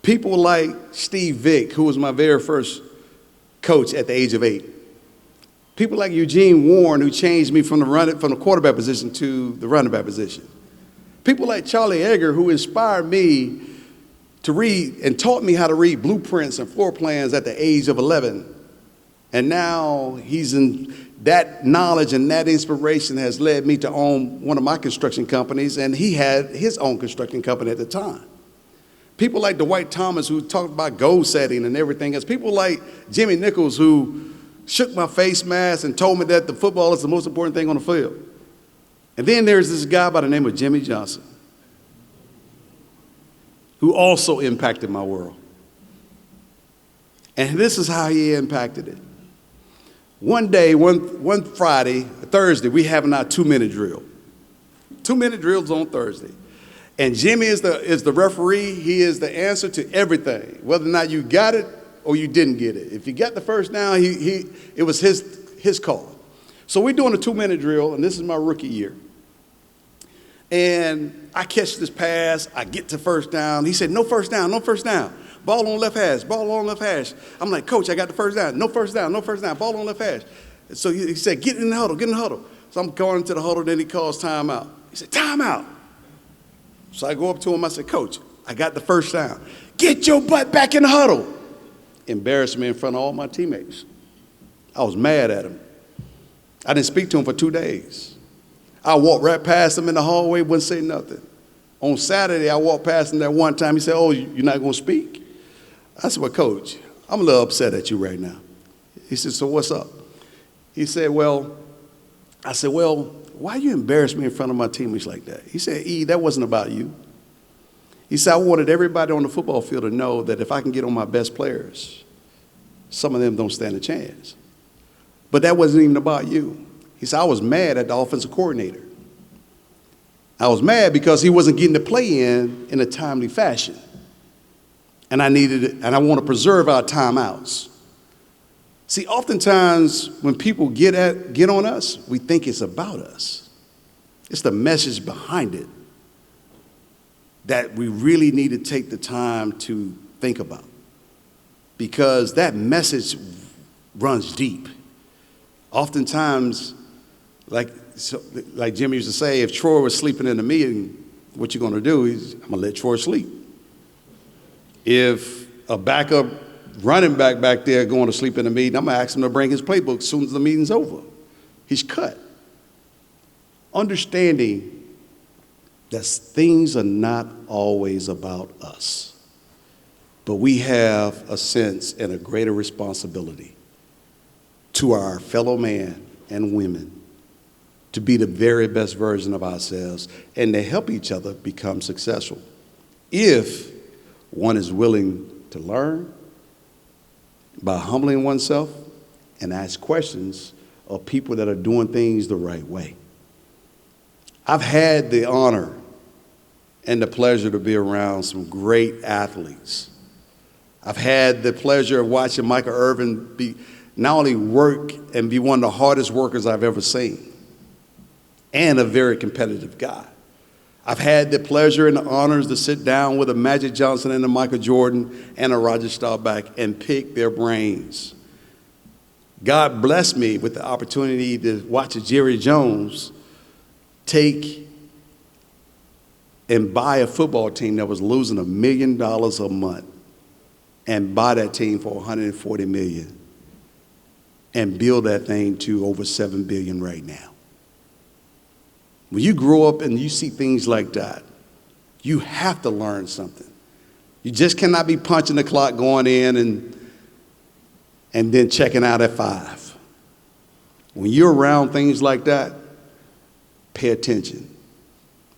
People like Steve Vick, who was my very first coach at the age of 8. People like Eugene Warren, who changed me from the quarterback position to the running back position. People like Charlie Egger, who inspired me to read and taught me how to read blueprints and floor plans at the age of 11. And now he's in that knowledge, and that inspiration has led me to own one of my construction companies, and he had his own construction company at the time. People like Dwight Thomas, who talked about goal setting and everything else. People like Jimmy Nichols, who shook my face mask and told me that the football is the most important thing on the field. And then there's this guy by the name of Jimmy Johnson, who also impacted my world. And this is how he impacted it. One day, one Friday, Thursday, we having our 2-minute drill. 2-minute drills on Thursday. And Jimmy is the referee. He is the answer to everything, whether or not you got it or you didn't get it. If you got the first down, it was his call. So we're doing a 2-minute drill, and this is my rookie year. And I catch this pass, I get to first down. He said, no first down, no first down. Ball on left hash, ball on left hash. I'm like, Coach, I got the first down. No first down, no first down, ball on left hash. So he said, get in the huddle, get in the huddle. So I'm going into the huddle, then he calls timeout. He said, timeout. So I go up to him, I said, Coach, I got the first down. Get your butt back in the huddle. Embarrassed me in front of all my teammates. I was mad at him. I didn't speak to him for 2 days. I walked right past him in the hallway, wouldn't say nothing. On Saturday, I walked past him that one time. He said, oh, you're not going to speak? I said, well, Coach, I'm a little upset at you right now. He said, so what's up? He said, I said, why you embarrass me in front of my teammates like that? He said, E, that wasn't about you. He said, I wanted everybody on the football field to know that if I can get on my best players, some of them don't stand a chance. But that wasn't even about you. He said, I was mad at the offensive coordinator. I was mad because he wasn't getting the play in a timely fashion. And I needed it, and I want to preserve our timeouts. See, oftentimes when people get on us, we think it's about us. It's the message behind it that we really need to take the time to think about, because that message runs deep. Oftentimes, like Jimmy used to say, if Troy was sleeping in the meeting, what you gonna do is, I'm gonna let Troy sleep. If a backup running back there going to sleep in the meeting, I'm gonna ask him to bring his playbook as soon as the meeting's over. He's cut. Understanding that things are not always about us, but we have a sense and a greater responsibility to our fellow man and women to be the very best version of ourselves and to help each other become successful. If one is willing to learn by humbling oneself and ask questions of people that are doing things the right way. I've had the honor and the pleasure to be around some great athletes. I've had the pleasure of watching Michael Irvin be not only work and be one of the hardest workers I've ever seen, and a very competitive guy. I've had the pleasure and the honors to sit down with a Magic Johnson and a Michael Jordan and a Roger Staubach and pick their brains. God blessed me with the opportunity to watch a Jerry Jones take and buy a football team that was losing $1 million a month and buy that team for $140 million and build that thing to over $7 billion right now. When you grow up and you see things like that, you have to learn something. You just cannot be punching the clock going in and then checking out at 5. When you're around things like that, pay attention,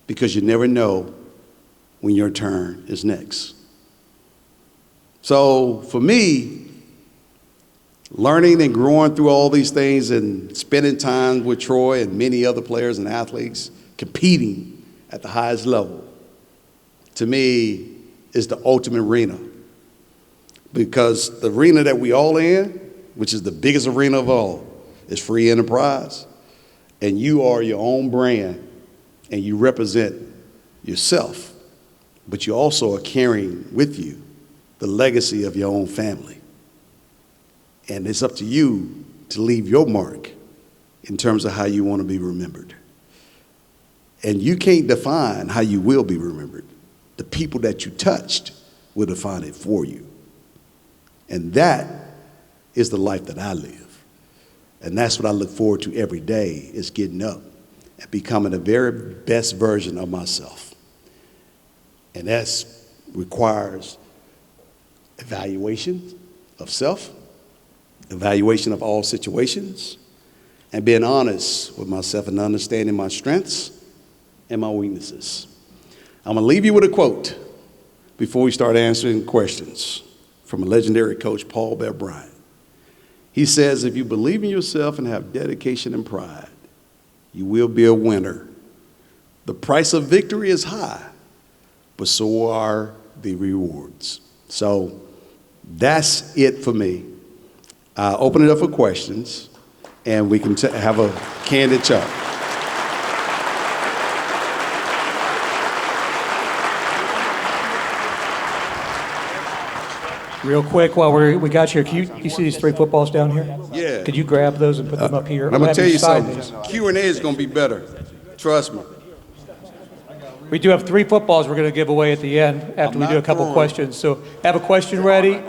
because you never know when your turn is next. So for me, learning and growing through all these things and spending time with Troy and many other players and athletes competing at the highest level, to me, is the ultimate arena. Because the arena that we all in, which is the biggest arena of all, is free enterprise. And you are your own brand and you represent yourself, but you also are carrying with you the legacy of your own family. And it's up to you to leave your mark in terms of how you want to be remembered. And you can't define how you will be remembered. The people that you touched will define it for you. And that is the life that I live. And that's what I look forward to every day, is getting up and becoming the very best version of myself. And that requires evaluation of self, evaluation of all situations, and being honest with myself and understanding my strengths and my weaknesses. I'm gonna leave you with a quote before we start answering questions from a legendary coach, Paul Bear Bryant. He says, if you believe in yourself and have dedication and pride, you will be a winner. The price of victory is high, but so are the rewards. So that's it for me. I'll open it up for questions. and we can have a candid chat. Real quick, while we got you, you see these 3 footballs down here? Yeah. Could you grab those and put them up here? I'm going to tell you something. These. Q&A is going to be better. Trust me. We do have 3 footballs we're going to give away at the end after we do a couple questions. So have a question ready,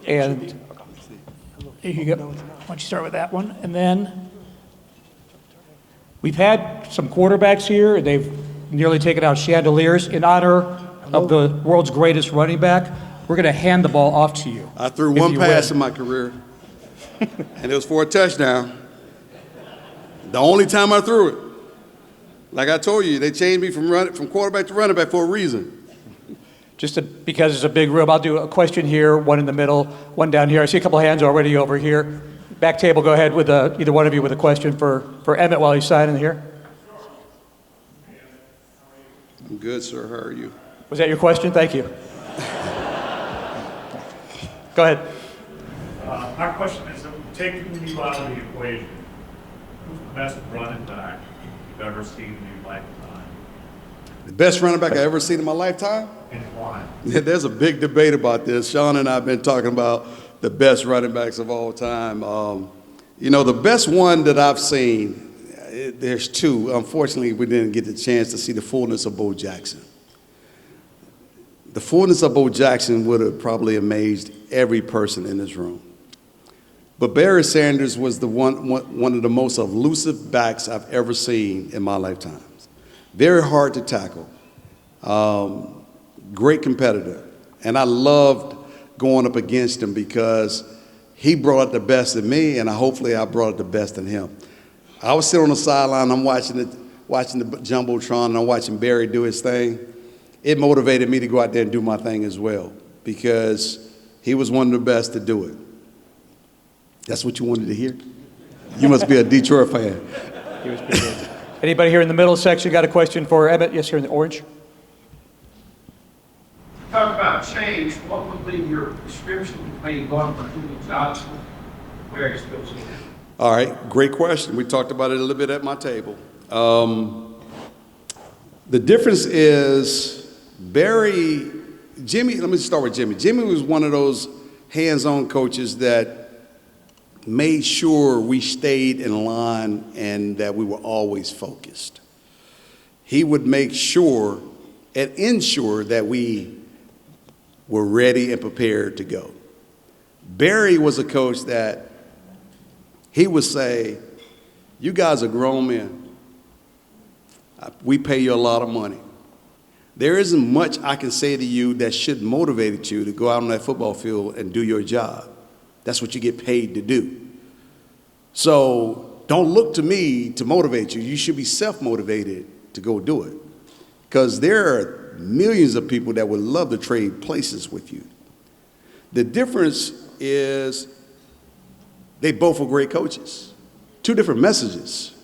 and here you go. Why don't you start with that one? And then we've had some quarterbacks here, and they've nearly taken out chandeliers. In honor of the world's greatest running back, we're going to hand the ball off to you. I threw one pass in my career, and it was for a touchdown. The only time I threw it. Like I told you, they changed me from quarterback to running back for a reason. Because it's a big room, I'll do a question here, one in the middle, one down here. I see a couple of hands already over here. Back table, go ahead with either one of you with a question for Emmitt while he's signing here. I'm good, sir. How are you? Was that your question? Thank you. Go ahead. My question is, taking you out of the equation, who's the best running back you've ever seen in your lifetime? The best running back I ever seen in my lifetime? And why? Yeah, there's a big debate about this. Shannon and I have been talking about the best running backs of all time. The best one that I've seen, there's 2. Unfortunately, we didn't get the chance to see the fullness of Bo Jackson. The fullness of Bo Jackson would have probably amazed every person in this room. But Barry Sanders was one of the most elusive backs I've ever seen in my lifetime. Very hard to tackle. Great competitor. And I loved going up against him because he brought out the best in me, and hopefully I brought out the best in him. I was sitting on the sideline, I'm watching the Jumbotron, and I'm watching Barry do his thing. It motivated me to go out there and do my thing as well because he was one of the best to do it. That's what you wanted to hear? You must be a Detroit fan. He was pretty good. Anybody here in the middle section got a question for Emmitt? Yes, here in the orange. Talk about change. What would be your description between going from Julie Johnson to where he's supposed to be? All right, great question. We talked about it a little bit at my table. The difference is Jimmy, let me start with Jimmy. Jimmy was one of those hands-on coaches that made sure we stayed in line and that we were always focused. He would make sure and ensure that we were ready and prepared to go. Barry was a coach that he would say, you guys are grown men. We pay you a lot of money. There isn't much I can say to you that should motivate you to go out on that football field and do your job. That's what you get paid to do. So don't look to me to motivate you. You should be self-motivated to go do it. Because there are millions of people that would love to trade places with you. The difference is they both were great coaches. 2 different messages.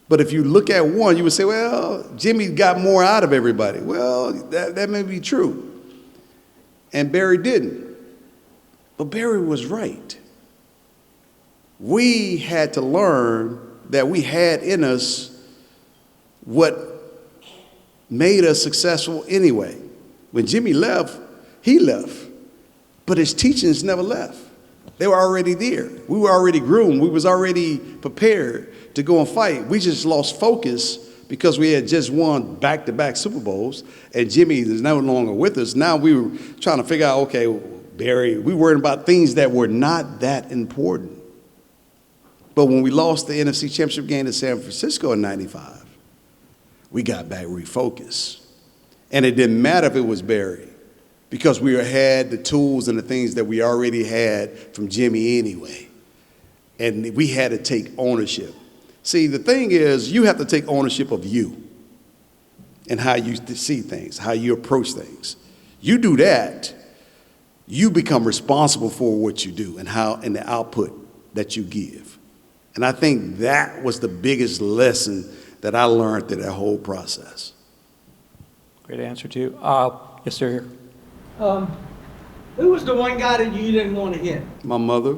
But if you look at one, you would say, well, Jimmy got more out of everybody. Well, that may be true. And Barry didn't. But Barry was right. We had to learn that we had in us what made us successful anyway. When Jimmy left, he left. But his teachings never left. They were already there. We were already groomed. We was already prepared to go and fight. We just lost focus because we had just won back-to-back Super Bowls, and Jimmy is no longer with us. Now we were trying to figure out, okay, Barry, we worried about things that were not that important. But when we lost the NFC Championship game to San Francisco in '95, we got back refocused. And it didn't matter if it was Barry, because we had the tools and the things that we already had from Jimmy anyway. And we had to take ownership. See, the thing is, you have to take ownership of you and how you see things, how you approach things. You do that, you become responsible for what you do and the output that you give. And I think that was the biggest lesson that I learned through that whole process. Great answer, too. Yes, sir. Who was the one guy that you didn't want to hit? My mother.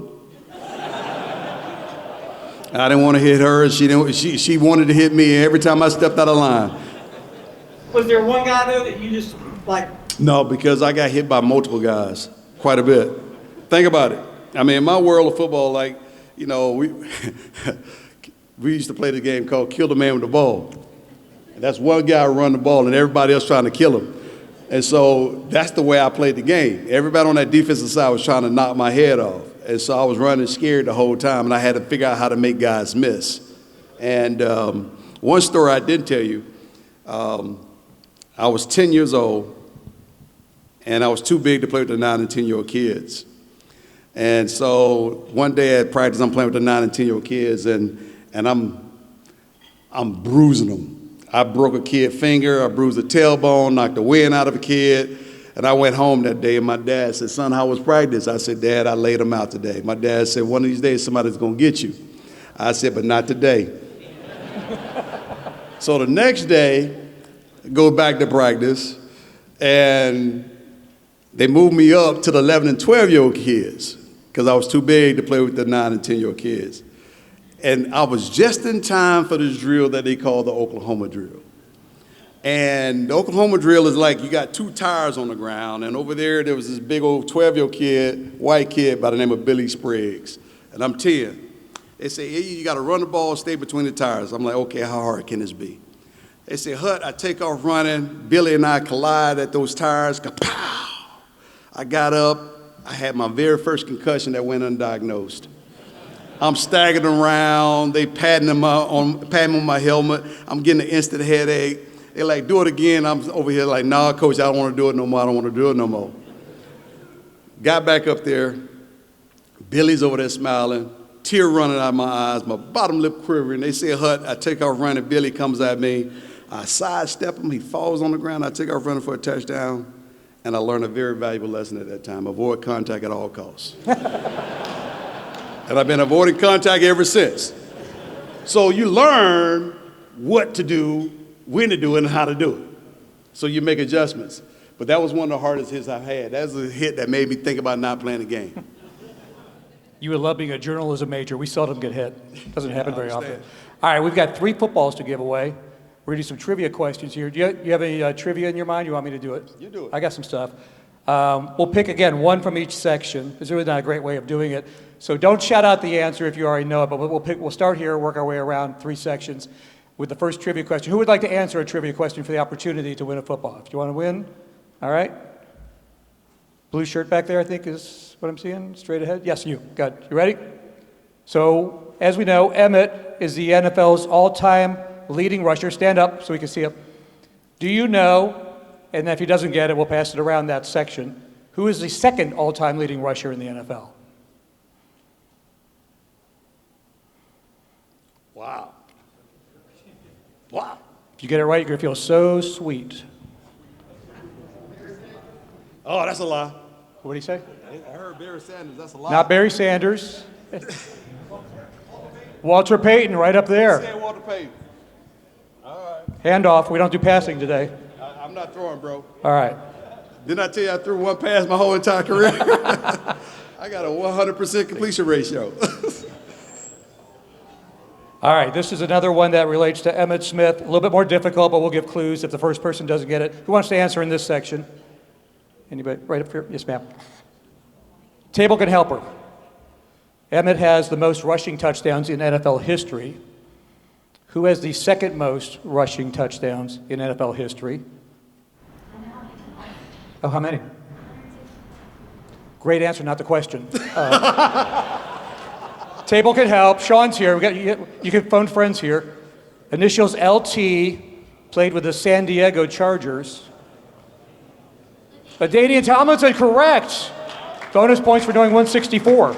I didn't want to hit her. She wanted to hit me every time I stepped out of line. Was there one guy though that you just like? No, because I got hit by multiple guys, quite a bit. Think about it. I mean, in my world of football, like, you know, we used to play the game called Kill the Man with the Ball. And that's one guy run the ball and everybody else trying to kill him. And so that's the way I played the game. Everybody on that defensive side was trying to knock my head off. And so I was running scared the whole time, and I had to figure out how to make guys miss. And one story I didn't tell you, I was 10 years old, and I was too big to play with the 9 and 10-year-old kids. And so one day at practice, I'm playing with the 9 and 10-year-old kids, and I'm bruising them. I broke a kid's finger, I bruised a tailbone, knocked the wind out of a kid. And I went home that day, and my dad said, "Son, how was practice?" I said, "Dad, I laid him out today." My dad said, "One of these days, somebody's going to get you." I said, "But not today." So the next day, I go back to practice, and they moved me up to the 11 and 12-year-old kids because I was too big to play with the 9 and 10-year-old kids. And I was just in time for this drill that they call the Oklahoma drill. And the Oklahoma drill is like you got 2 tires on the ground, and over there was this big old 12-year-old kid, white kid by the name of Billy Spriggs, and I'm 10. They say, "Hey, you got to run the ball, stay between the tires." I'm like, "Okay, how hard can this be?" They say, "Hut," I take off running. Billy and I collide at those tires. Kapow! I got up. I had my very first concussion that went undiagnosed. I'm staggering around. They patting on my helmet. I'm getting an instant headache. They're like, "Do it again." I'm over here like, "Nah, coach, I don't want to do it no more. I don't want to do it no more." Got back up there. Billy's over there smiling, tear running out of my eyes, my bottom lip quivering. They say, "Hut," I take off running. Billy comes at me. I sidestep him. He falls on the ground. I take off running for a touchdown. And I learned a very valuable lesson at that time: avoid contact at all costs. And I've been avoiding contact ever since. So you learn what to do, when to do it, and how to do it. So you make adjustments. But that was one of the hardest hits I've had. That was a hit that made me think about not playing the game. You would love being a journalism major. We seldom get hit. Doesn't happen very often. All right, we've got 3 footballs to give away. We're going to do some trivia questions here. Do you have any trivia in your mind? You want me to do it? You do it. I got some stuff. We'll pick, again, one from each section. It's really not a great way of doing it. So don't shout out the answer if you already know it, but we'll start here, work our way around 3 sections with the first trivia question. Who would like to answer a trivia question for the opportunity to win a football? If you want to win, all right. Blue shirt back there, I think, is what I'm seeing, straight ahead. Yes, you. Good. You ready? So, as we know, Emmitt is the NFL's all-time leading rusher. Stand up so we can see him. Do you know, and if he doesn't get it, we'll pass it around that section, who is the second all-time leading rusher in the NFL? Wow. Wow. If you get it right, you're going to feel so sweet. Oh, that's a lie. What did he say? I heard Barry Sanders. That's a lie. Not Barry Sanders. Walter Payton, right up there. Say Walter Payton. All right. Handoff. We don't do passing today. I'm not throwing, bro. All right. Didn't I tell you I threw one pass my whole entire career? I got a 100% completion ratio. All right, this is another one that relates to Emmitt Smith. A little bit more difficult, but we'll give clues if the first person doesn't get it. Who wants to answer in this section? Anybody? Right up here? Yes, ma'am. Table can help her. Emmitt has the most rushing touchdowns in NFL history. Who has the second most rushing touchdowns in NFL history? Oh, how many? Great answer, not the question. Table can help. Sean's here. You can phone friends here. Initials LT, played with the San Diego Chargers. Adanian Tomlinson, correct. Bonus points for knowing 164.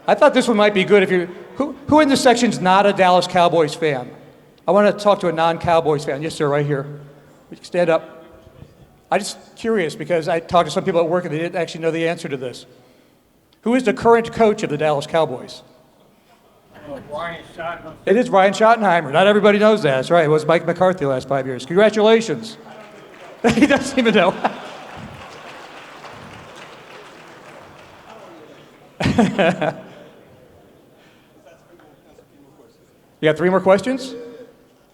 I thought this one might be good if you're, who in this section's not a Dallas Cowboys fan? I want to talk to a non-Cowboys fan. Yes, sir, right here. Stand up. I'm just curious because I talked to some people at work and they didn't actually know the answer to this. Who is the current coach of the Dallas Cowboys? Ryan Schottenheimer. It is Ryan Schottenheimer. Not everybody knows that. That's right. It was Mike McCarthy the last 5 years. Congratulations. He doesn't even know. You got 3 more questions?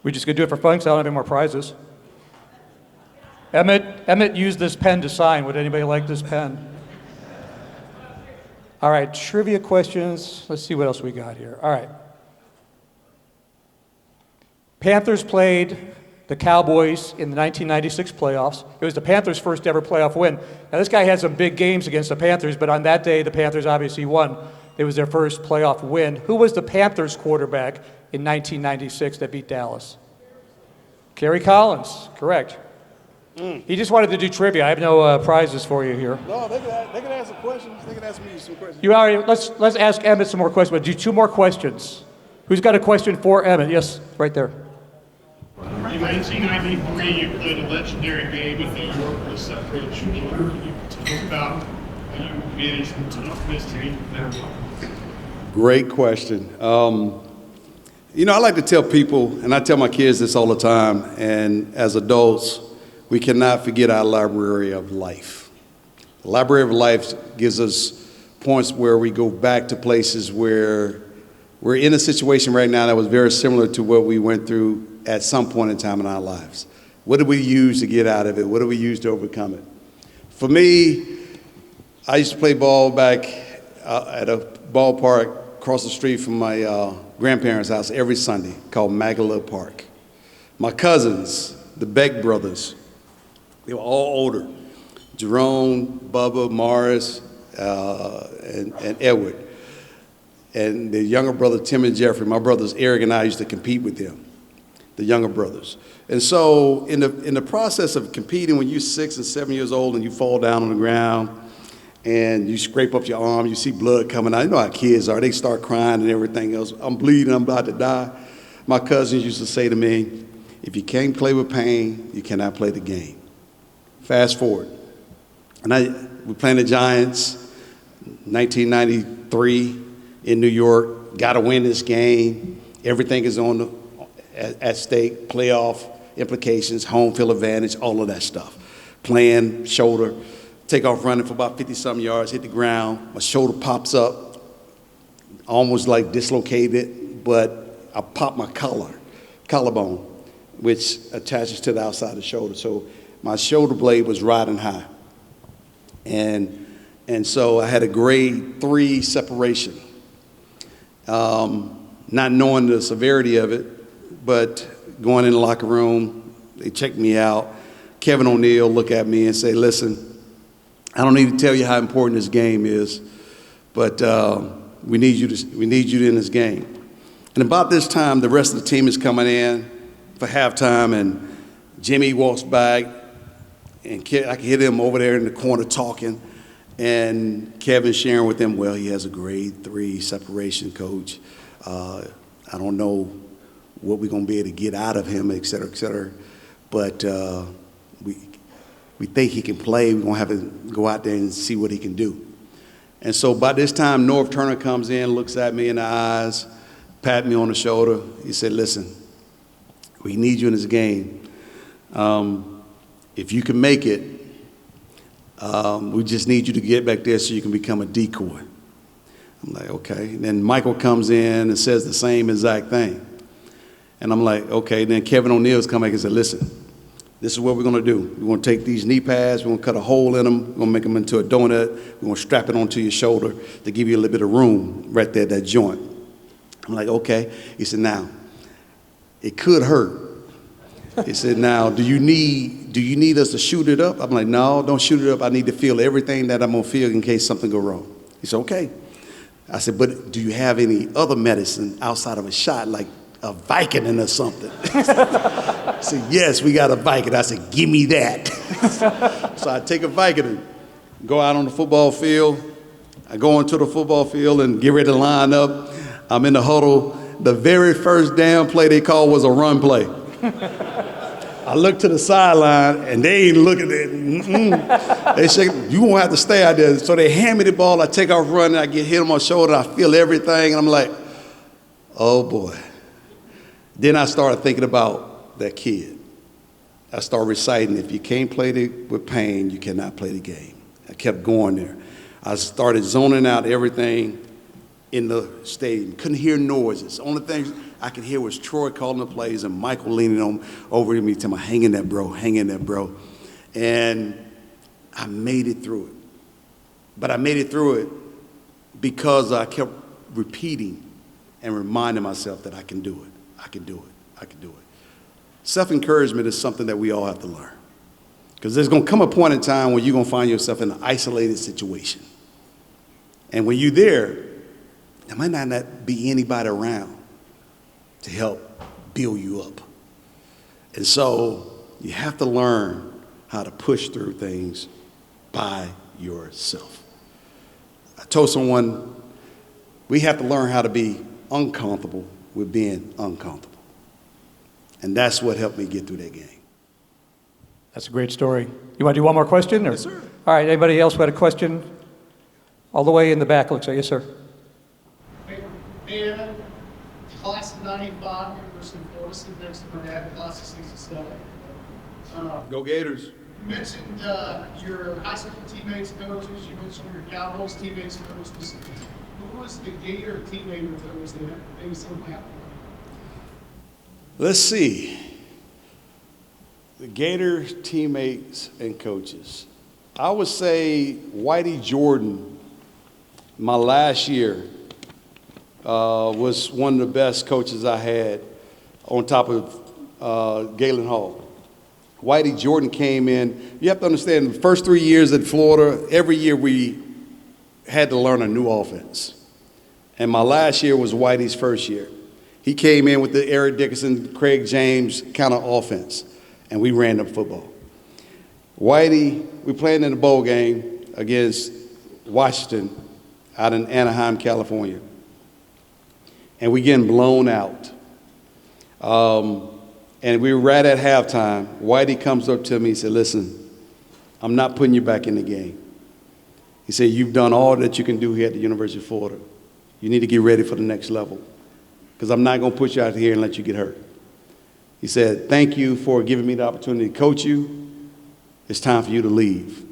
We just gonna do it for fun because I don't have any more prizes. Emmitt used this pen to sign. Would anybody like this pen? All right, trivia questions. Let's see what else we got here. All right. Panthers played the Cowboys in the 1996 playoffs. It was the Panthers' first ever playoff win. Now, this guy had some big games against the Panthers, but on that day, the Panthers obviously won. It was their first playoff win. Who was the Panthers quarterback in 1996 that beat Dallas? Kerry Collins, correct. He just wanted to do trivia. I have no prizes for you here. No, they can ask some questions. They can ask me some questions. You already, let's ask Emmitt some more questions. But do 2 more questions. Who's got a question for Emmitt? Yes, right there. In 1993, you played a legendary game in New York with Coach. Can you talk about how you managed the toughness to Great question. You know, I like to tell people, and I tell my kids this all the time, and as adults, we cannot forget our library of life. The library of life gives us points where we go back to places where we're in a situation right now that was very similar to what we went through at some point in time in our lives. What did we use to get out of it? What did we use to overcome it? For me, I used to play ball back at a ballpark across the street from my grandparents' house every Sunday called Magala Park. My cousins, the Beck brothers, they were all older. Jerome, Bubba, Morris, and Edward. And the younger brother, Tim and Jeffrey, my brothers Eric and I used to compete with them, the younger brothers. And so in the process of competing, when you're 6 and 7 years old and you fall down on the ground and you scrape up your arm, you see blood coming out. You know how kids are. They start crying and everything else. I'm bleeding, I'm about to die. My cousins used to say to me, if you can't play with pain, you cannot play the game. Fast forward. And we're playing the Giants, 1993 in New York. Got to win this game. Everything is at stake. Playoff implications, home field advantage, all of that stuff. Playing shoulder, take off running for about 50-something yards, hit the ground. My shoulder pops up, almost like dislocated, but I popped my collarbone, which attaches to the outside of the shoulder. So my shoulder blade was riding high. And so I had a grade 3 separation. Not knowing the severity of it, but going in the locker room, they checked me out. Kevin O'Neill looked at me and say, listen, I don't need to tell you how important this game is, but we need you in this game. And about this time, the rest of the team is coming in for halftime, and Jimmy walks back, and I can hear them over there in the corner talking, and Kevin sharing with them, well, he has a grade 3 separation, coach. I don't know what we're going to be able to get out of him, et cetera, but we think he can play. We're going to have to go out there and see what he can do. And so by this time, Norv Turner comes in, looks at me in the eyes, pat me on the shoulder. He said, listen, we need you in this game. If you can make it, we just need you to get back there so you can become a decoy. I'm like, okay. And then Michael comes in and says the same exact thing. And I'm like, okay. Then Kevin O'Neill's come back and said, listen, this is what we're going to do. We're going to take these knee pads, we're going to cut a hole in them, we're going to make them into a donut, we're going to strap it onto your shoulder to give you a little bit of room right there at that joint. I'm like, okay. He said, now, it could hurt. He said, now, do you need us to shoot it up? I'm like, no, don't shoot it up. I need to feel everything that I'm going to feel in case something go wrong. He said, okay. I said, but do you have any other medicine outside of a shot, like a Vicodin or something? I said, yes, we got a Vicodin. I said, give me that. So I take a Vicodin, go out on the football field. I go into the football field and get ready to line up. I'm in the huddle. The very first damn play they called was a run play. I look to the sideline, and they ain't looking at it. They say, you won't have to stay out there. So they hand me the ball. I take off running. I get hit on my shoulder. I feel everything. And I'm like, oh, boy. Then I started thinking about that kid. I started reciting, if you can't play with pain, you cannot play the game. I kept going there. I started zoning out everything in the stadium. Couldn't hear noises. Only thing I could hear was Troy calling the plays and Michael leaning over to me, telling me, hang in there, bro, hang in there, bro. And I made it through it. But I made it through it because I kept repeating and reminding myself that I can do it, I can do it, I can do it. Self-encouragement is something that we all have to learn. Because there's going to come a point in time where you're going to find yourself in an isolated situation. And when you're there, there might not be anybody around to help build you up. And so you have to learn how to push through things by yourself. I told someone, we have to learn how to be uncomfortable with being uncomfortable. And that's what helped me get through that game. That's a great story. You want to do one more question? Or? Yes, sir. All right, anybody else who had a question? All the way in the back, looks like. Yes, sir. And class of 95, University of Florida, sitting next to my dad, class of 67. Go Gators. You mentioned your high school teammates, coaches. You mentioned your Cowboys teammates, coaches. Who was the Gator teammate that was the biggest impact? Let's see. The Gator teammates and coaches. I would say Whitey Jordan, my last year, was one of the best coaches I had on top of Galen Hall. Whitey Jordan came in. You have to understand, the first 3 years at Florida, every year we had to learn a new offense. And my last year was Whitey's first year. He came in with the Eric Dickerson, Craig James kind of offense, and we ran the football. Whitey, we played in the bowl game against Washington out in Anaheim, California. And we getting blown out. And we were right at halftime. Whitey comes up to me and said, listen, I'm not putting you back in the game. He said, you've done all that you can do here at the University of Florida. You need to get ready for the next level, because I'm not going to put you out here and let you get hurt. He said, thank you for giving me the opportunity to coach you. It's time for you to leave.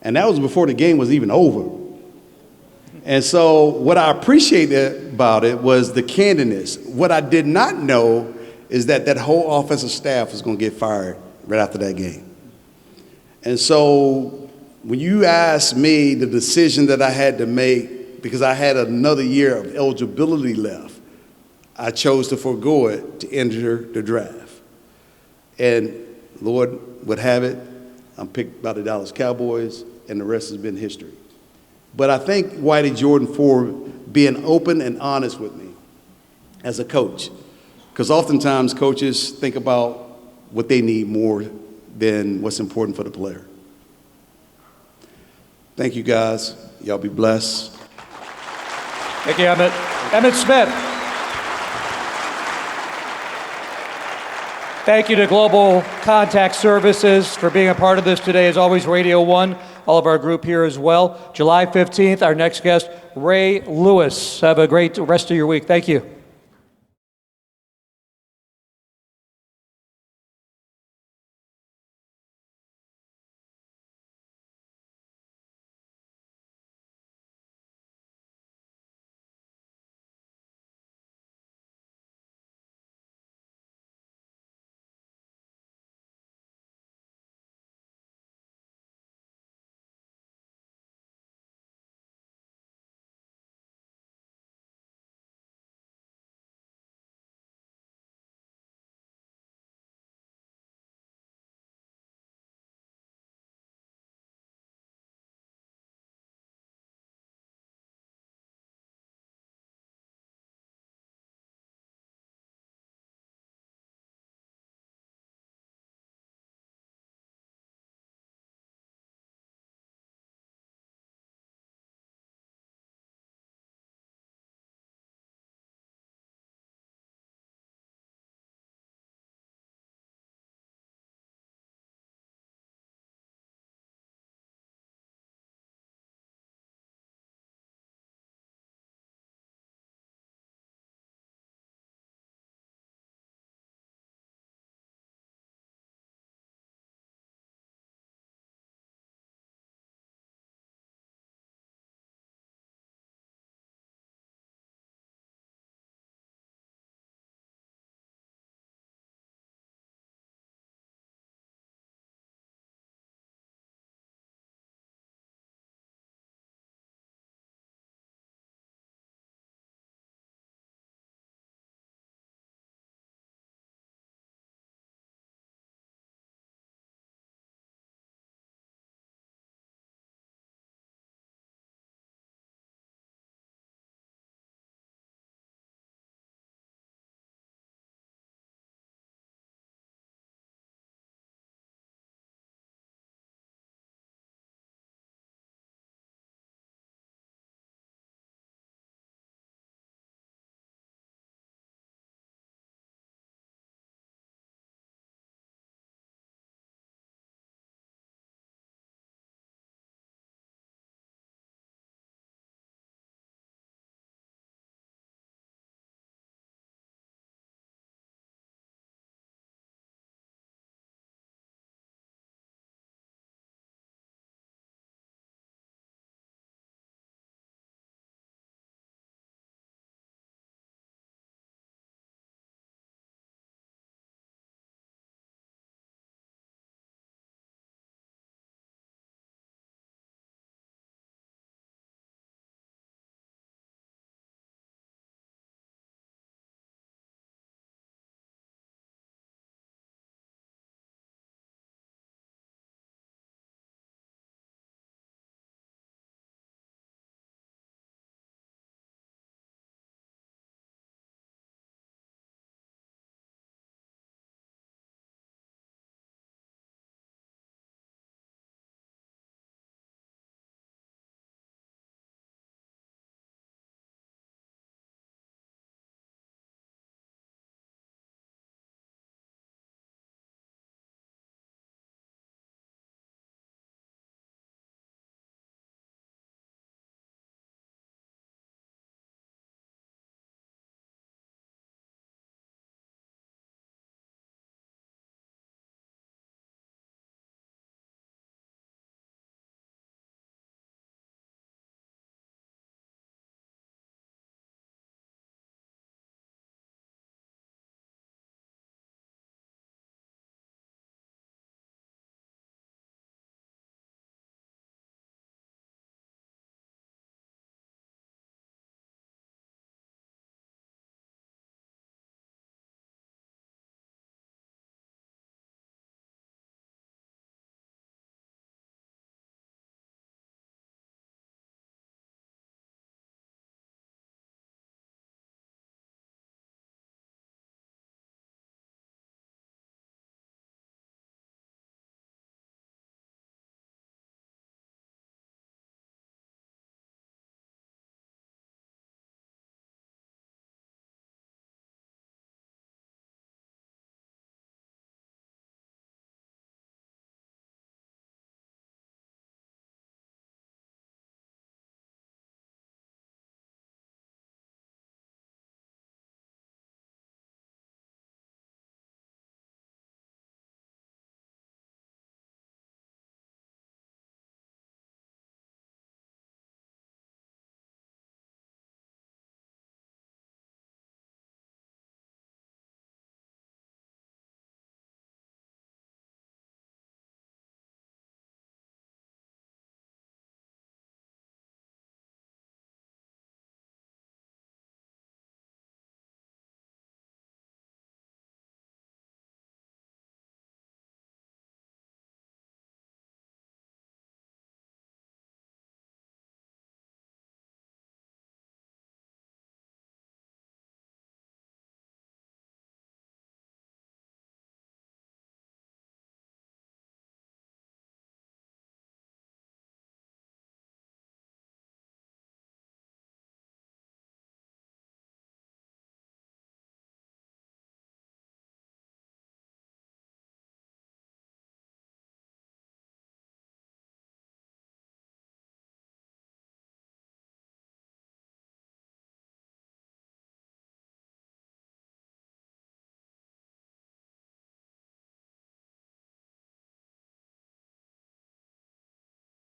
And that was before the game was even over. And so what I appreciated about it was the candidness. What I did not know is that that whole offensive staff was going to get fired right after that game. And so when you asked me the decision that I had to make, because I had another year of eligibility left, I chose to forego it to enter the draft. And Lord would have it, I'm picked by the Dallas Cowboys, and the rest has been history. But I thank Whitey Jordan for being open and honest with me as a coach. Because oftentimes coaches think about what they need more than what's important for the player. Thank you, guys. Y'all be blessed. Thank you, Emmitt. Emmitt Smith. Thank you to Global Contact Services for being a part of this today. As always, Radio 1, all of our group here as well. July 15th, our next guest, Ray Lewis. Have a great rest of your week. Thank you.